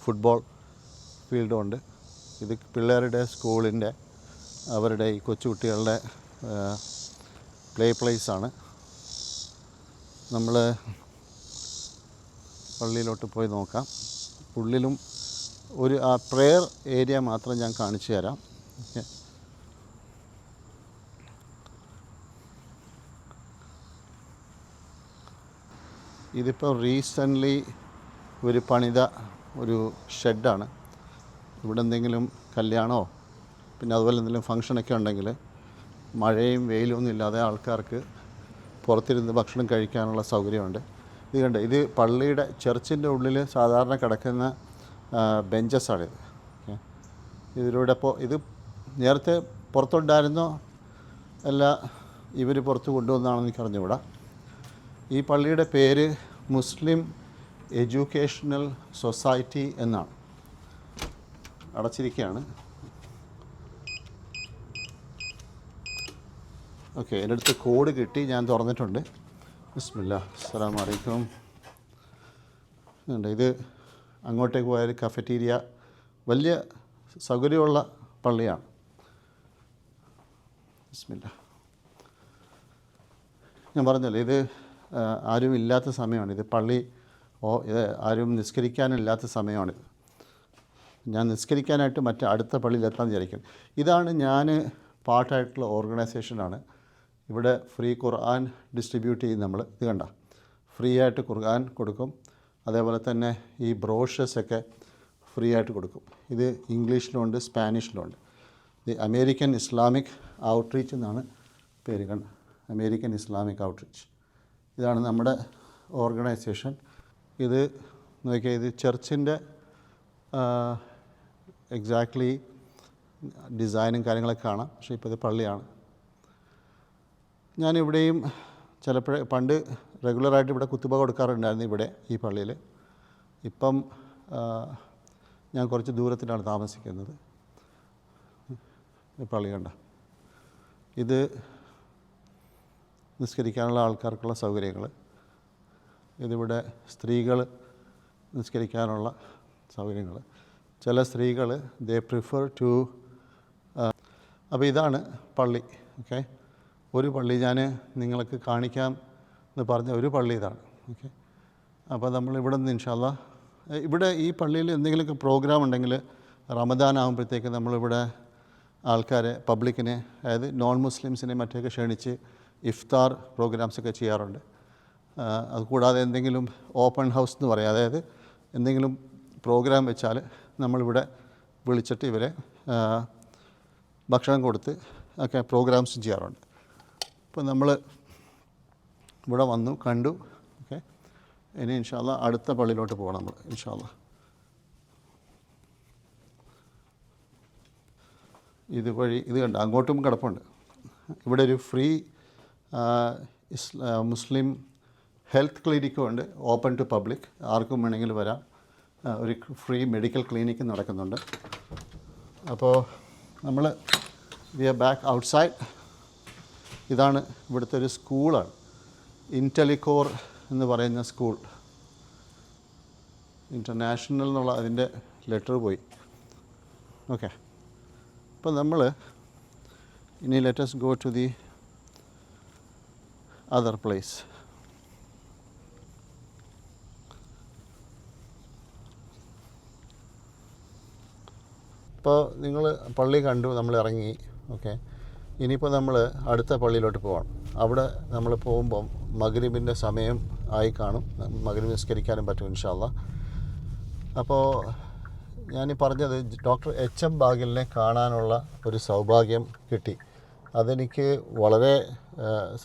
ഫുട്ബോൾ ഫീൽഡും ഉണ്ട്. ഇത് പിള്ളേരുടെ സ്കൂളിൻ്റെ, അവരുടെ ഈ കൊച്ചുകുട്ടികളുടെ പ്ലേസാണ്. നമ്മൾ പള്ളിയിലോട്ട് പോയി നോക്കാം. ഉള്ളിലും ആ പ്രെയർ ഏരിയ മാത്രം ഞാൻ കാണിച്ചു തരാം. ഇതിപ്പോൾ റീസെൻ്റ്ലി ഒരു പണിത ഒരു ഷെഡാണ്. ഇവിടെ എന്തെങ്കിലും കല്യാണമോ പിന്നെ അതുപോലെ എന്തെങ്കിലും ഫങ്ഷനൊക്കെ ഉണ്ടെങ്കിൽ മഴയും വെയിലും ഒന്നും ഇല്ലാതെ ആൾക്കാർക്ക് പുറത്തിരുന്ന് ഭക്ഷണം കഴിക്കാനുള്ള സൗകര്യമുണ്ട്. ഇത് കണ്ട്, ഇത് പള്ളിയുടെ ചർച്ചിൻ്റെ ഉള്ളിൽ സാധാരണ കിടക്കുന്ന ബെഞ്ചസാണിത്. ഇതിലൂടെ ഇപ്പോൾ ഇത് നേരത്തെ പുറത്തുണ്ടായിരുന്നോ അല്ല ഇവർ പുറത്ത് കൊണ്ടുവന്നാണെന്ന് എനിക്ക് അറിഞ്ഞുകൂടാ. ഈ പള്ളിയുടെ പേര് മുസ്ലിം എഡ്യൂക്കേഷണൽ സൊസൈറ്റി എന്നാണ്. അടച്ചിരിക്കുകയാണ്. ഓക്കെ, എൻ്റെ അടുത്ത് കോഡ് കിട്ടി, ഞാൻ തുറന്നിട്ടുണ്ട്. ബിസ്മില്ലാ, അസ്സലാമു അലൈക്കും. ഇത് അങ്ങോട്ടേക്ക് പോയാൽ കഫറ്റീരിയ, വലിയ സൗകര്യമുള്ള പള്ളിയാണ്. ബിസ്മില്ലാ. ഞാൻ പറഞ്ഞല്ലോ, ഇത് ആരും ഇല്ലാത്ത സമയമാണ്. ഇത് പള്ളി ഇത് ആരും നിസ്കരിക്കാനില്ലാത്ത സമയമാണിത്. ഞാൻ നിസ്കരിക്കാനായിട്ട് അടുത്ത പള്ളിയിലെത്താൻ വിചാരിക്കും. ഇതാണ് ഞാൻ പാർട്ടായിട്ടുള്ള ഓർഗനൈസേഷനാണ്. ഇവിടെ ഫ്രീ ഖുർആൻ ഡിസ്ട്രിബ്യൂട്ട് ചെയ്യും നമ്മൾ. ഇത് കണ്ട, ഫ്രീ ആയിട്ട് ഖുർആൻ കൊടുക്കും. അതേപോലെ തന്നെ ഈ ബ്രോഷേഴ്സൊക്കെ ഫ്രീ ആയിട്ട് കൊടുക്കും. ഇത് ഇംഗ്ലീഷിലുണ്ട്, സ്പാനിഷിലുണ്ട്. ഇത് അമേരിക്കൻ ഇസ്ലാമിക് ഔട്ട്റീച്ച് എന്നാണ് പേര്. കണ്ട, അമേരിക്കൻ ഇസ്ലാമിക് ഔട്ട്റീച്ച്. ഇതാണ് നമ്മുടെ ഓർഗനൈസേഷൻ. ഇത് നോക്കിയാൽ ഇത് ചർച്ചിൻ്റെ എക്സാക്ട്ലി ഡിസൈനും കാര്യങ്ങളൊക്കെ കാണാം. പക്ഷേ ഇപ്പോൾ ഇത് പള്ളിയാണ്. ഞാനിവിടെയും പണ്ട് റെഗുലറായിട്ട് ഇവിടെ കുത്തുബ കൊടുക്കാറുണ്ടായിരുന്നു ഇവിടെ ഈ പള്ളിയിൽ. ഇപ്പം ഞാൻ കുറച്ച് ദൂരത്തിലാണ് താമസിക്കുന്നത്. ഈ പള്ളി കണ്ട, ഇത് നിസ്കരിക്കാനുള്ള ആൾക്കാർക്കുള്ള സൗകര്യങ്ങൾ. ഇതിവിടെ സ്ത്രീകൾ നിസ്കരിക്കാനുള്ള സൗകര്യങ്ങൾ. ചില സ്ത്രീകൾ ദേ പ്രിഫർ ടു. അപ്പോൾ ഇതാണ് പള്ളി. ഓക്കെ, ഒരു പള്ളി ഞാൻ നിങ്ങൾക്ക് കാണിക്കാം എന്ന് പറഞ്ഞ ഒരു പള്ളി ഇതാണ്. ഓക്കെ, അപ്പോൾ നമ്മൾ ഇവിടെ നിന്ന് ഇൻഷാ അല്ലാ, ഇവിടെ ഈ പള്ളിയിൽ എന്തെങ്കിലുമൊക്കെ പ്രോഗ്രാം ഉണ്ടെങ്കിൽ റമദാൻ ആകുമ്പോഴത്തേക്ക് നമ്മളിവിടെ ആൾക്കാരെ, പബ്ലിക്കിനെ, അതായത് നോൺ മുസ്ലിംസിനെ മറ്റൊക്കെ ക്ഷണിച്ച് ഇഫ്താർ പ്രോഗ്രാംസൊക്കെ ചെയ്യാറുണ്ട്. അതുകൂടാതെ എന്തെങ്കിലും ഓപ്പൺ ഹൗസ് എന്ന് പറയും, അതായത് എന്തെങ്കിലും പ്രോഗ്രാം വെച്ചാൽ നമ്മളിവിടെ വിളിച്ചിട്ട് ഇവരെ ഭക്ഷണം കൊടുത്ത് ഒക്കെ പ്രോഗ്രാംസും ചെയ്യാറുണ്ട്. അപ്പോൾ നമ്മൾ ഇവിടെ വന്നു, കണ്ടു. ഓക്കെ, ഇനി ഇൻഷാ അല്ലാ അടുത്ത പള്ളിയിലോട്ട് പോകണം നമ്മൾ ഇൻഷാ അല്ലാ. ഇതുവഴി ഇത് കണ്ട് അങ്ങോട്ടും കിടപ്പുണ്ട്. ഇവിടെ ഒരു ഫ്രീ മുസ്ലിം ഹെൽത്ത് ക്ലിനിക്കും ഉണ്ട്, ഓപ്പൺ ടു പബ്ലിക്. ആർക്കും വേണമെങ്കിൽ വരാം. ഒരു ഫ്രീ മെഡിക്കൽ ക്ലിനിക്ക് നടക്കുന്നുണ്ട്. അപ്പോൾ നമ്മൾ വി ആർ ബാക്ക് ഔട്ട്സൈഡ്. ഇതാണ് ഇവിടുത്തെ ഒരു സ്കൂളാണ്, ഇൻറ്റലിക്കോർ എന്ന് പറയുന്ന സ്കൂൾ. ഇൻ്റർനാഷണൽ എന്നുള്ള അതിൻ്റെ ലെറ്റർ പോയി. ഓക്കെ, അപ്പോൾ നമ്മൾ ഇനി let us go to the other place. ഇപ്പോൾ നിങ്ങൾ പള്ളി കണ്ടു, നമ്മൾ ഇറങ്ങി. ഓക്കെ, ഇനിയിപ്പോൾ നമ്മൾ അടുത്ത പള്ളിയിലോട്ട് പോകണം. അവിടെ നമ്മൾ പോകുമ്പം മഗ്രിബിൻ്റെ സമയം ആയി കാണും. മഗ്രിബ് നിസ്കരിക്കാനും പറ്റും ഇൻഷാ അല്ലാ. അപ്പോൾ ഞാനീ പറഞ്ഞത് ഡോക്ടർ എച്ച്.എം. ബാഗലിനെ കാണാനുള്ള ഒരു സൗഭാഗ്യം കിട്ടി. അതെനിക്ക് വളരെ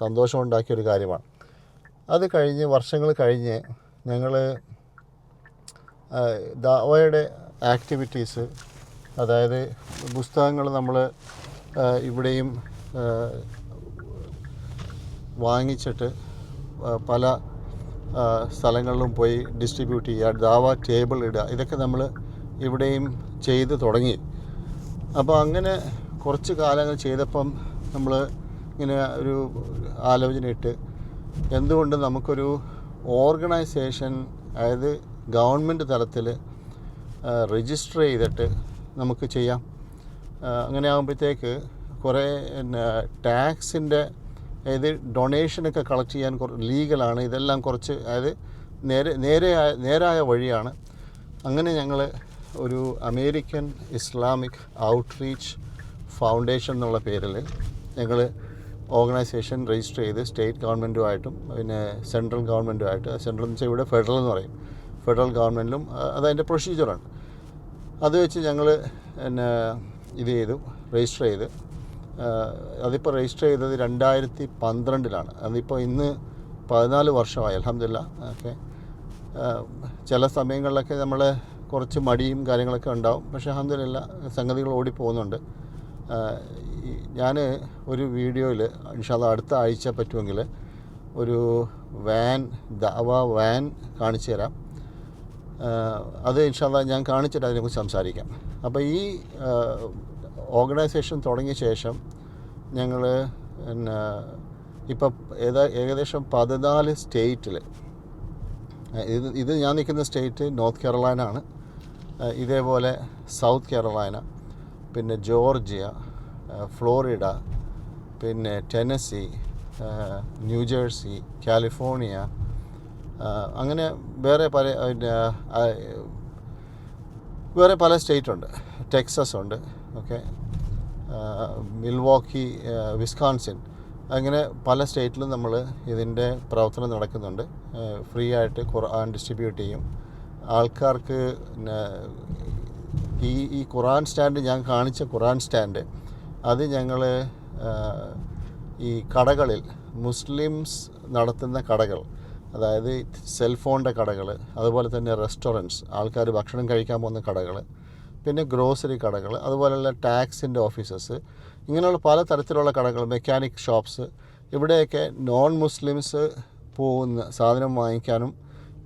സന്തോഷമുണ്ടാക്കിയൊരു കാര്യമാണ്. അത് കഴിഞ്ഞ് വർഷങ്ങൾ കഴിഞ്ഞ് ഞങ്ങൾ ദഅവയുടെ ആക്ടിവിറ്റീസ്, അതായത് പുസ്തകങ്ങൾ നമ്മൾ ഇവിടെയും വാങ്ങിച്ചിട്ട് പല സ്ഥലങ്ങളിലും പോയി ഡിസ്ട്രിബ്യൂട്ട് ചെയ്യുക, ദാവ ടേബിൾ ഇടുക, ഇതൊക്കെ നമ്മൾ ഇവിടെയും ചെയ്ത് തുടങ്ങി. അപ്പോൾ അങ്ങനെ കുറച്ച് കാലങ്ങൾ ചെയ്തപ്പം നമ്മൾ ഇങ്ങനെ ഒരു ആലോചനയിട്ട് എന്തുകൊണ്ട് നമുക്കൊരു ഓർഗനൈസേഷൻ, അതായത് ഗവൺമെൻറ് തലത്തിൽ രജിസ്റ്റർ ചെയ്തിട്ട് നമുക്ക് ചെയ്യാം. അങ്ങനെ ആകുമ്പോഴത്തേക്ക് കുറേ ടാക്സിൻ്റെ, അതായത് ഡൊണേഷനൊക്കെ കളക്ട് ചെയ്യാൻ ലീഗലാണ്. ഇതെല്ലാം കുറച്ച്, അതായത് നേരായ വഴിയാണ്. അങ്ങനെ ഞങ്ങൾ ഒരു അമേരിക്കൻ ഇസ്ലാമിക് ഔട്ട്റീച്ച് ഫൗണ്ടേഷൻ എന്നുള്ള പേരിൽ ഞങ്ങൾ ഓർഗനൈസേഷൻ രജിസ്റ്റർ ചെയ്ത് സ്റ്റേറ്റ് ഗവൺമെൻറ്റുമായിട്ടും പിന്നെ സെൻട്രൽ ഗവൺമെൻറ്റുമായിട്ട്, സെൻട്രൽ എന്ന് വെച്ചാൽ ഇവിടെ ഫെഡറൽ എന്ന് പറയും, ഫെഡറൽ ഗവൺമെൻറ്റിലും അതതിൻ്റെ പ്രൊസീജിയറാണ്. അത് വെച്ച് ഞങ്ങൾ പിന്നെ ഇത് ചെയ്തു, രജിസ്റ്റർ ചെയ്ത്. അതിപ്പോൾ രജിസ്റ്റർ ചെയ്തത് 2012 അതിപ്പോൾ ഇന്ന് 14 വർഷമായി അൽഹംദുലില്ലാ. ഓക്കെ, ചില സമയങ്ങളിലൊക്കെ നമ്മൾ കുറച്ച് മടിയും കാര്യങ്ങളൊക്കെ ഉണ്ടാവും, പക്ഷേ അൽഹംദുലില്ലാ സംഗതികൾ ഓടിപ്പോകുന്നുണ്ട്. ഞാൻ ഒരു വീഡിയോയിൽ ഇൻഷാ അല്ലാഹ് അടുത്ത ആഴ്ച പറ്റുമെങ്കിൽ ഒരു ദഅവ വാൻ കാണിച്ചു തരാം. അത് ഇൻഷാ അല്ലാഹ് ഞാൻ കാണിച്ചിട്ട് അതിനെക്കുറിച്ച് സംസാരിക്കാം. അപ്പോൾ ഈ ഓർഗനൈസേഷൻ തുടങ്ങിയ ശേഷം ഞങ്ങൾ പിന്നെ ഇപ്പം ഏകദേശം 14 സ്റ്റേറ്റിൽ, ഇത് ഞാൻ നിൽക്കുന്ന സ്റ്റേറ്റ് നോർത്ത് കാരോലൈന ആണ്, ഇതേപോലെ സൗത്ത് കാരോലൈന, പിന്നെ ജോർജിയ, ഫ്ലോറിഡ, പിന്നെ ടെനസി, ന്യൂജേഴ്സി, കാലിഫോർണിയ, അങ്ങനെ വേറെ പല സ്റ്റേറ്റുണ്ട്. ടെക്സസ് ഉണ്ട്, ഓക്കെ, മിൽവാക്കി, വിസ്കോൺസിൻ, അങ്ങനെ പല സ്റ്റേറ്റിലും നമ്മൾ ഇതിൻ്റെ പ്രവർത്തനം നടക്കുന്നുണ്ട്. ഫ്രീ ആയിട്ട് ഖുർആൻ ഡിസ്ട്രിബ്യൂട്ട് ചെയ്യും ആൾക്കാർക്ക്. ഈ ഖുർആൻ സ്റ്റാൻഡ്, ഞാൻ കാണിച്ച ഖുർആൻ സ്റ്റാൻഡ്, അത് ഞങ്ങൾ ഈ കടകളിൽ, മുസ്ലിംസ് നടത്തുന്ന കടകൾ, അതായത് സെൽഫോണിൻ്റെ കടകൾ, അതുപോലെ തന്നെ റെസ്റ്റോറൻറ്റ്സ്, ആൾക്കാർ ഭക്ഷണം കഴിക്കാൻ പോകുന്ന കടകൾ, പിന്നെ ഗ്രോസറി കടകൾ, അതുപോലെയുള്ള ടാക്സിൻ്റെ ഓഫീസസ്, ഇങ്ങനെയുള്ള പല തരത്തിലുള്ള കടകൾ, മെക്കാനിക് ഷോപ്സ്, ഇവിടെയൊക്കെ നോൺ മുസ്ലിംസ് പോകുന്ന സാധനം വാങ്ങിക്കാനും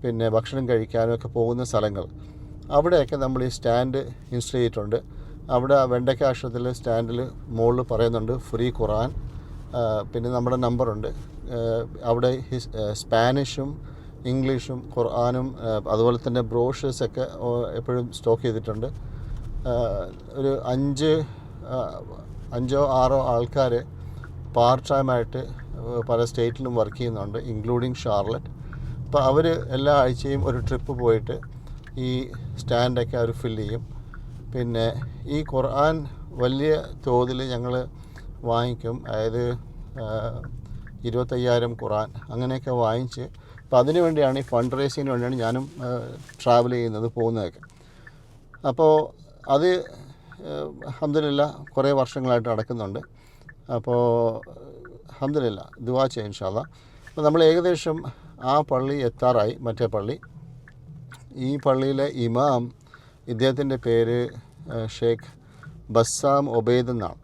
പിന്നെ ഭക്ഷണം കഴിക്കാനും ഒക്കെ പോകുന്ന സ്ഥലങ്ങൾ, അവിടെയൊക്കെ നമ്മൾ ഈ സ്റ്റാൻഡ് ഇൻസ്റ്റോൾ ചെയ്തിട്ടുണ്ട്. അവിടെ വെണ്ടയ്ക്ക ആശ്രമത്തിൽ സ്റ്റാൻഡിൽ മുകളിൽ പറയുന്നുണ്ട് ഫ്രീ ഖുർആൻ. പിന്നെ നമ്മുടെ നമ്പറുണ്ട്. അവിടെ സ്പാനിഷും ഇംഗ്ലീഷും ഖുർആനും അതുപോലെ തന്നെ ബ്രോഷേഴ്സൊക്കെ എപ്പോഴും സ്റ്റോക്ക് ചെയ്തിട്ടുണ്ട്. ഒരു 5-6 ആൾക്കാർ പാർട്ട് ടൈമായിട്ട് പല സ്റ്റേറ്റിലും വർക്ക് ചെയ്യുന്നുണ്ട്, ഇൻക്ലൂഡിങ് ഷാർലറ്റ്. അപ്പോൾ അവർ എല്ലാ ആഴ്ചയും ഒരു ട്രിപ്പ് പോയിട്ട് ഈ സ്റ്റാൻഡൊക്കെ അവർ ഫില്ല് ചെയ്യും. പിന്നെ ഈ ഖുർആൻ വലിയ തോതിൽ ഞങ്ങൾ വാങ്ങിക്കും, അതായത് 25,000 ഖുർആൻ അങ്ങനെയൊക്കെ വാങ്ങിച്ച്. അപ്പോൾ അതിനു വേണ്ടിയാണ്, ഈ ഫണ്ട് റേസിങ്ങിന് വേണ്ടിയാണ് ഞാനും ട്രാവൽ ചെയ്യുന്നത്, പോകുന്നതൊക്കെ. അപ്പോൾ അത് അൽഹംദുലില്ലാ കുറേ വർഷങ്ങളായിട്ട് നടക്കുന്നുണ്ട്. അപ്പോൾ അൽഹംദുലില്ലാ ദുആ ചെയ്യാം ഇൻഷാ അല്ലാഹ്. അപ്പോൾ നമ്മൾ ഏകദേശം ആ പള്ളി എത്താറായി, മറ്റേ പള്ളി. ഈ പള്ളിയിലെ ഇമാം, ഇദ്ദേഹത്തിൻ്റെ പേര് ഷെയ്ഖ് ബസ്സാം ഒബൈദ് എന്നാണ്.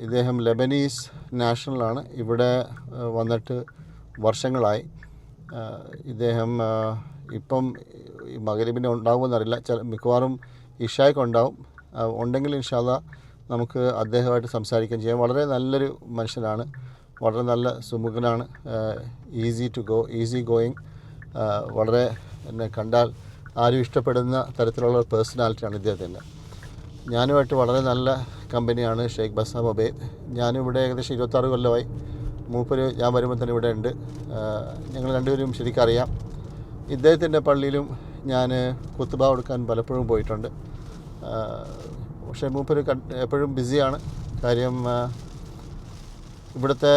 ഇദ്ദേഹം ലെബനീസ് നാഷണലാണ്. ഇവിടെ വന്നിട്ട് വർഷങ്ങളായി. ഇദ്ദേഹം ഇപ്പം മഗ്‌രിബിന് ഉണ്ടാകുമെന്നറിയില്ല, മിക്കവാറും ഇഷായ്ക്ക് ഉണ്ടാവും. ഉണ്ടെങ്കിൽ ഇൻഷാ അല്ലാഹ് നമുക്ക് അദ്ദേഹമായിട്ട് സംസാരിക്കാൻ ചെയ്യാം. വളരെ നല്ലൊരു മനുഷ്യനാണ്, വളരെ നല്ല സുമുഖനാണ്, ഈസി ഗോയിങ്, വളരെ എന്നെ കണ്ടാൽ ആരും ഇഷ്ടപ്പെടുന്ന തരത്തിലുള്ള പേഴ്സണാലിറ്റിയാണ് ഇദ്ദേഹത്തിൻ്റെ. ഞാനുമായിട്ട് വളരെ നല്ല കമ്പനിയാണ് ഷെയ്ഖ് ബസ്സാം ഒബൈദ്. ഞാനിവിടെ ഏകദേശം 26 കൊല്ലമായി. മൂപ്പര് ഞാൻ വരുമ്പോൾ തന്നെ ഇവിടെ ഉണ്ട്. ഞങ്ങൾ രണ്ടുപേരും ശരിക്കറിയാം. ഇദ്ദേഹത്തിൻ്റെ പള്ളിയിലും ഞാൻ ഖുത്ബ കൊടുക്കാൻ പലപ്പോഴും പോയിട്ടുണ്ട്. പക്ഷേ മൂപ്പര് എപ്പോഴും ബിസിയാണ്. കാര്യം ഇവിടുത്തെ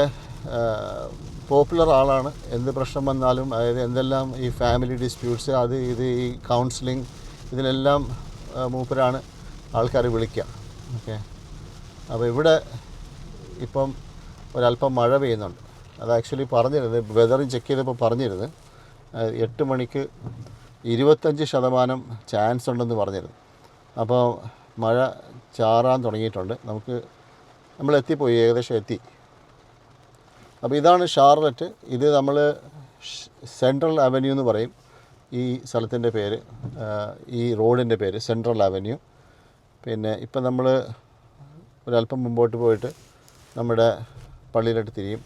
പോപ്പുലർ ആളാണ്. എന്ത് പ്രശ്നം വന്നാലും, അതായത് എന്തെല്ലാം ഈ ഫാമിലി ഡിസ്പ്യൂട്ട്സ്, ഇത് ഈ കൗൺസിലിംഗ്, ഇതിലെല്ലാം മൂപ്പരാണ് ആൾക്കാർ വിളിക്കുക. ഓക്കെ, അപ്പോൾ ഇവിടെ ഇപ്പം ഒരല്പം മഴ പെയ്യുന്നുണ്ട്. അത് ആക്ച്വലി പറഞ്ഞിരുന്നത്, വെതർ ചെക്ക് ചെയ്തപ്പോൾ പറഞ്ഞിരുന്നത് 8 മണിക്ക് 25% ചാൻസ് ഉണ്ടെന്ന് പറഞ്ഞിരുന്നു. അപ്പോൾ മഴ ചാറാൻ തുടങ്ങിയിട്ടുണ്ട്. നമ്മൾ എത്തിപ്പോയി, ഏകദേശം എത്തി. അപ്പോൾ ഇതാണ് ഷാർലറ്റ്. ഇത് നമ്മൾ സെൻട്രൽ അവന്യൂ എന്ന് പറയും ഈ സ്ഥലത്തിൻ്റെ പേര്, ഈ റോഡിൻ്റെ പേര് സെൻട്രൽ അവന്യൂ. പിന്നെ ഇപ്പം നമ്മൾ ഒരല്പം മുമ്പോട്ട് പോയിട്ട് നമ്മുടെ പള്ളിയിലോട്ട് തിരിയും.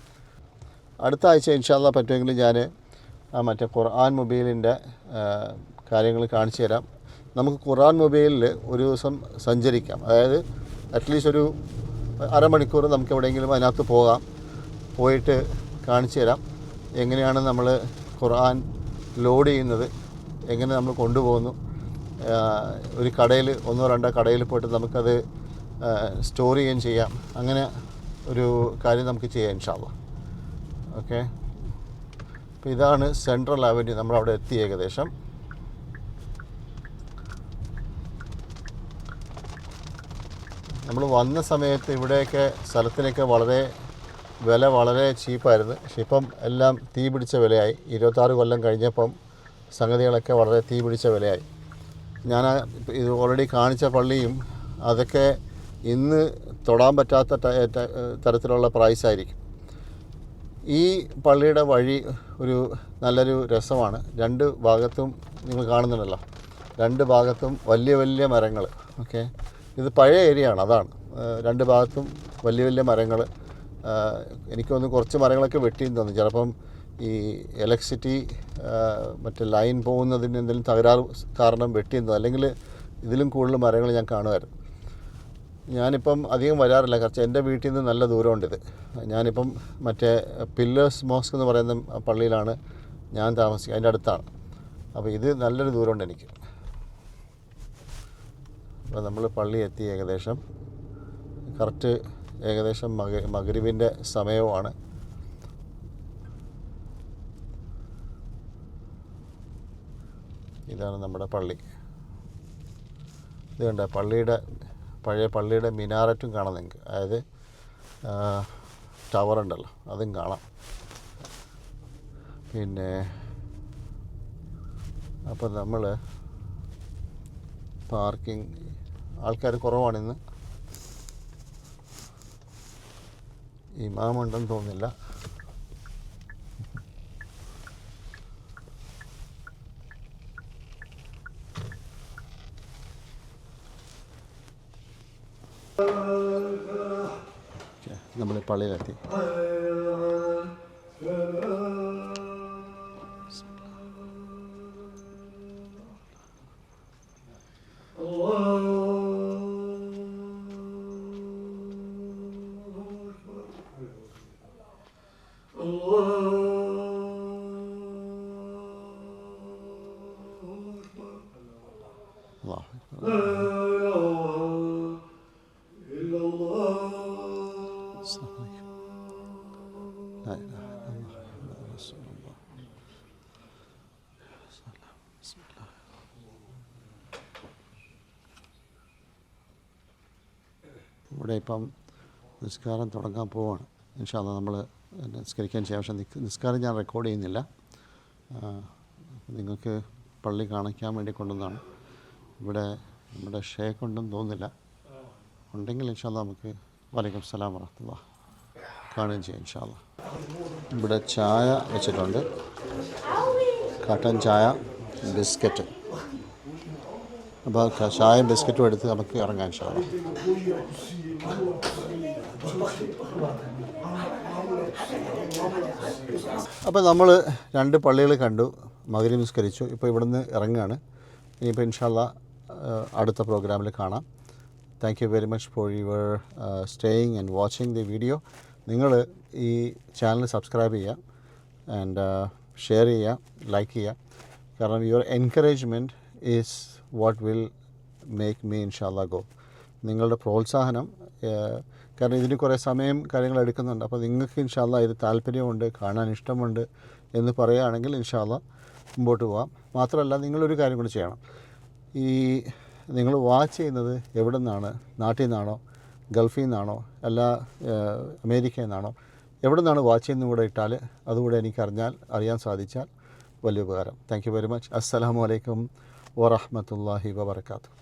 അടുത്ത ആഴ്ച ഇൻഷാ അല്ലാഹ് പറ്റുമെങ്കിൽ ഞാൻ മറ്റേ ഖുർആൻ മൊബൈലിൻ്റെ കാര്യങ്ങൾ കാണിച്ചു തരാം. നമുക്ക് ഖുർആൻ മൊബൈലിൽ ഒരു ദിവസം സഞ്ചരിക്കാം. അതായത് അറ്റ്ലീസ്റ്റ് ഒരു അരമണിക്കൂർ നമുക്ക് എവിടെയെങ്കിലും അതിനകത്ത് പോയിട്ട് കാണിച്ചു തരാം എങ്ങനെയാണ് നമ്മൾ ഖുർആൻ ലോഡ് ചെയ്യുന്നത്, എങ്ങനെ നമ്മൾ കൊണ്ടുപോകുന്നു. ഒരു കടയിൽ 1-2 കടയിൽ പോയിട്ട് നമുക്കത് സ്റ്റോർ ചെയ്യുകയും ചെയ്യാം. അങ്ങനെ ഒരു കാര്യം നമുക്ക് ചെയ്യാം ഇൻഷാ അല്ലാഹ്. ഓക്കെ, അപ്പോൾ ഇതാണ് സെൻട്രൽ അവന്യൂ. നമ്മളവിടെ എത്തി ഏകദേശം. നമ്മൾ വന്ന സമയത്ത് ഇവിടെയൊക്കെ സ്ഥലത്തിനൊക്കെ വില വളരെ ചീപ്പായിരുന്നു. പക്ഷെ ഇപ്പം എല്ലാം തീ പിടിച്ച വിലയായി. 26 കൊല്ലം കഴിഞ്ഞപ്പം സംഗതികളൊക്കെ വളരെ തീ പിടിച്ച വിലയായി. ഞാൻ ഇത് ഓൾറെഡി കാണിച്ച പള്ളിയും അതൊക്കെ ഇന്ന് തൊടാൻ പറ്റാത്ത തരത്തിലുള്ള പ്രൈസായിരിക്കും. ഈ പള്ളിയുടെ വഴി ഒരു നല്ലൊരു രസമാണ്. 2 ഭാഗത്തും നിങ്ങൾ കാണുന്നുണ്ടല്ലോ, 2 ഭാഗത്തും വലിയ വലിയ മരങ്ങൾ. ഓക്കെ, ഇത് പഴയ ഏരിയ ആണ്, അതാണ്. 2 ഭാഗത്തും വലിയ വലിയ മരങ്ങൾ. എനിക്ക് തോന്നുന്നു കുറച്ച് മരങ്ങളൊക്കെ വെട്ടിയെന്ന് തോന്നുന്നു. ചിലപ്പം ഈ ഇലക്ട്രിസിറ്റി മറ്റേ ലൈൻ പോകുന്നതിന് എന്തെങ്കിലും തകരാറ് കാരണം വെട്ടിയെന്നോ, അല്ലെങ്കിൽ ഇതിലും കൂടുതൽ മരങ്ങൾ ഞാൻ കാണുമായിരുന്നു. ഞാനിപ്പം അധികം വരാറില്ല, കുറച്ച് എൻ്റെ വീട്ടിൽ നിന്ന് നല്ല ദൂരമുണ്ടിത്. ഞാനിപ്പം മറ്റേ പില്ലേഴ്സ് മോസ്ക് എന്ന് പറയുന്ന പള്ളിയിലാണ് ഞാൻ താമസിക്കുക, അതിൻ്റെ അടുത്താണ്. അപ്പോൾ ഇത് നല്ലൊരു ദൂരമുണ്ട് എനിക്ക്. അപ്പോൾ നമ്മൾ പള്ളി എത്തി ഏകദേശം. കറക്റ്റ് ഏകദേശം മഗ്‌രിബിൻ്റെ സമയവുമാണ്. ഇതാണ് നമ്മുടെ പള്ളി. ഇത് കണ്ട പഴയ പള്ളിയുടെ മിനാരറ്റും കാണാം നിങ്ങൾക്ക്. അതായത് ടവറുണ്ടല്ലോ, അതും കാണാം. പിന്നെ അപ്പോൾ നമ്മൾ പാർക്കിംഗ് ആൾക്കാർ കുറവാണിന്ന്. ഇമാമുണ്ടെന്ന് തോന്നുന്നില്ല. നമ്മൾ പള്ളിയിലെത്തി. ഇവിടെ ഇപ്പം നിസ്കാരം തുടങ്ങാൻ പോവാണ്. ഇൻഷാ അല്ലാഹ് നമ്മൾ നിസ്കരിക്കാൻ ശേഷം നിസ്കാരം ഞാൻ റെക്കോർഡ് ചെയ്യുന്നില്ല, നിങ്ങൾക്ക് പള്ളി കാണിക്കാൻ വേണ്ടി കൊണ്ടുവന്നതാണ്. ഇവിടെ നമ്മുടെ ഷേഖ് ഉണ്ടെന്ന് തോന്നുന്നില്ല, ഉണ്ടെങ്കിൽ ഇൻഷാ അല്ലാഹ് നമുക്ക് വലൈക്കും സലാം വറഹ്മത്തുള്ളാഹി കാണുകയും ചെയ്യാം ഇൻഷാ അല്ലാഹ്. ഇവിടെ ചായ വെച്ചിട്ടുണ്ട്, കട്ടൻ ചായ, ബിസ്ക്കറ്റ്. അപ്പോൾ ചായയും ബിസ്ക്കറ്റും എടുത്ത് നമുക്ക് ഇറങ്ങാം ഇൻഷാ അല്ലാഹ്. അപ്പോൾ നമ്മൾ 2 പള്ളികൾ കണ്ടു, മഗ്‌രിബ് നിസ്കരിച്ചു. ഇപ്പോൾ ഇവിടുന്ന് ഇറങ്ങുകയാണ്. ഇനിയിപ്പോൾ ഇൻഷാ അല്ലാഹ് അടുത്ത പ്രോഗ്രാമിൽ കാണാം. Thank you very much for your staying and watching the video. നിങ്ങൾ ഈ ചാനൽ സബ്സ്ക്രൈബ് ചെയ്യുക ആൻഡ് ഷെയർ ചെയ്യുക, ലൈക്ക് ചെയ്യുക. കാരണം your encouragement is what will make me ഇൻഷാ അല്ലാഹ് ഗോ. നിങ്ങളുടെ പ്രോത്സാഹനം, കാരണം ഇതിന് കുറേ സമയം കാര്യങ്ങൾ എടുക്കുന്നുണ്ട്. അപ്പോൾ നിങ്ങൾക്ക് ഇൻഷാ അല്ലാഹ് ഇത് താല്പര്യമുണ്ട്, കാണാൻ ഇഷ്ടമുണ്ട് എന്ന് പറയുകയാണെങ്കിൽ ഇൻഷാ അല്ലാഹ് മുമ്പോട്ട് പോകാം. മാത്രമല്ല നിങ്ങളൊരു കാര്യം കൂടി ചെയ്യണം. ഈ നിങ്ങൾ വാച്ച് ചെയ്യുന്നത് എവിടെ നിന്നാണ്, നാട്ടിൽ നിന്നാണോ, ഗൾഫിൽ നിന്നാണോ, അല്ല അമേരിക്കയിൽ നിന്നാണോ, എവിടെ നിന്നാണ് വാച്ച് ചെയ്യുന്നതും കൂടെ ഇട്ടാൽ അതുകൂടെ എനിക്ക് അറിയാൻ സാധിച്ചാൽ വലിയ ഉപകാരം. Thank you very much. അസ്സലാമു അലൈക്കും വറഹ്മത്തുള്ളാഹി വബറകാതുഹു.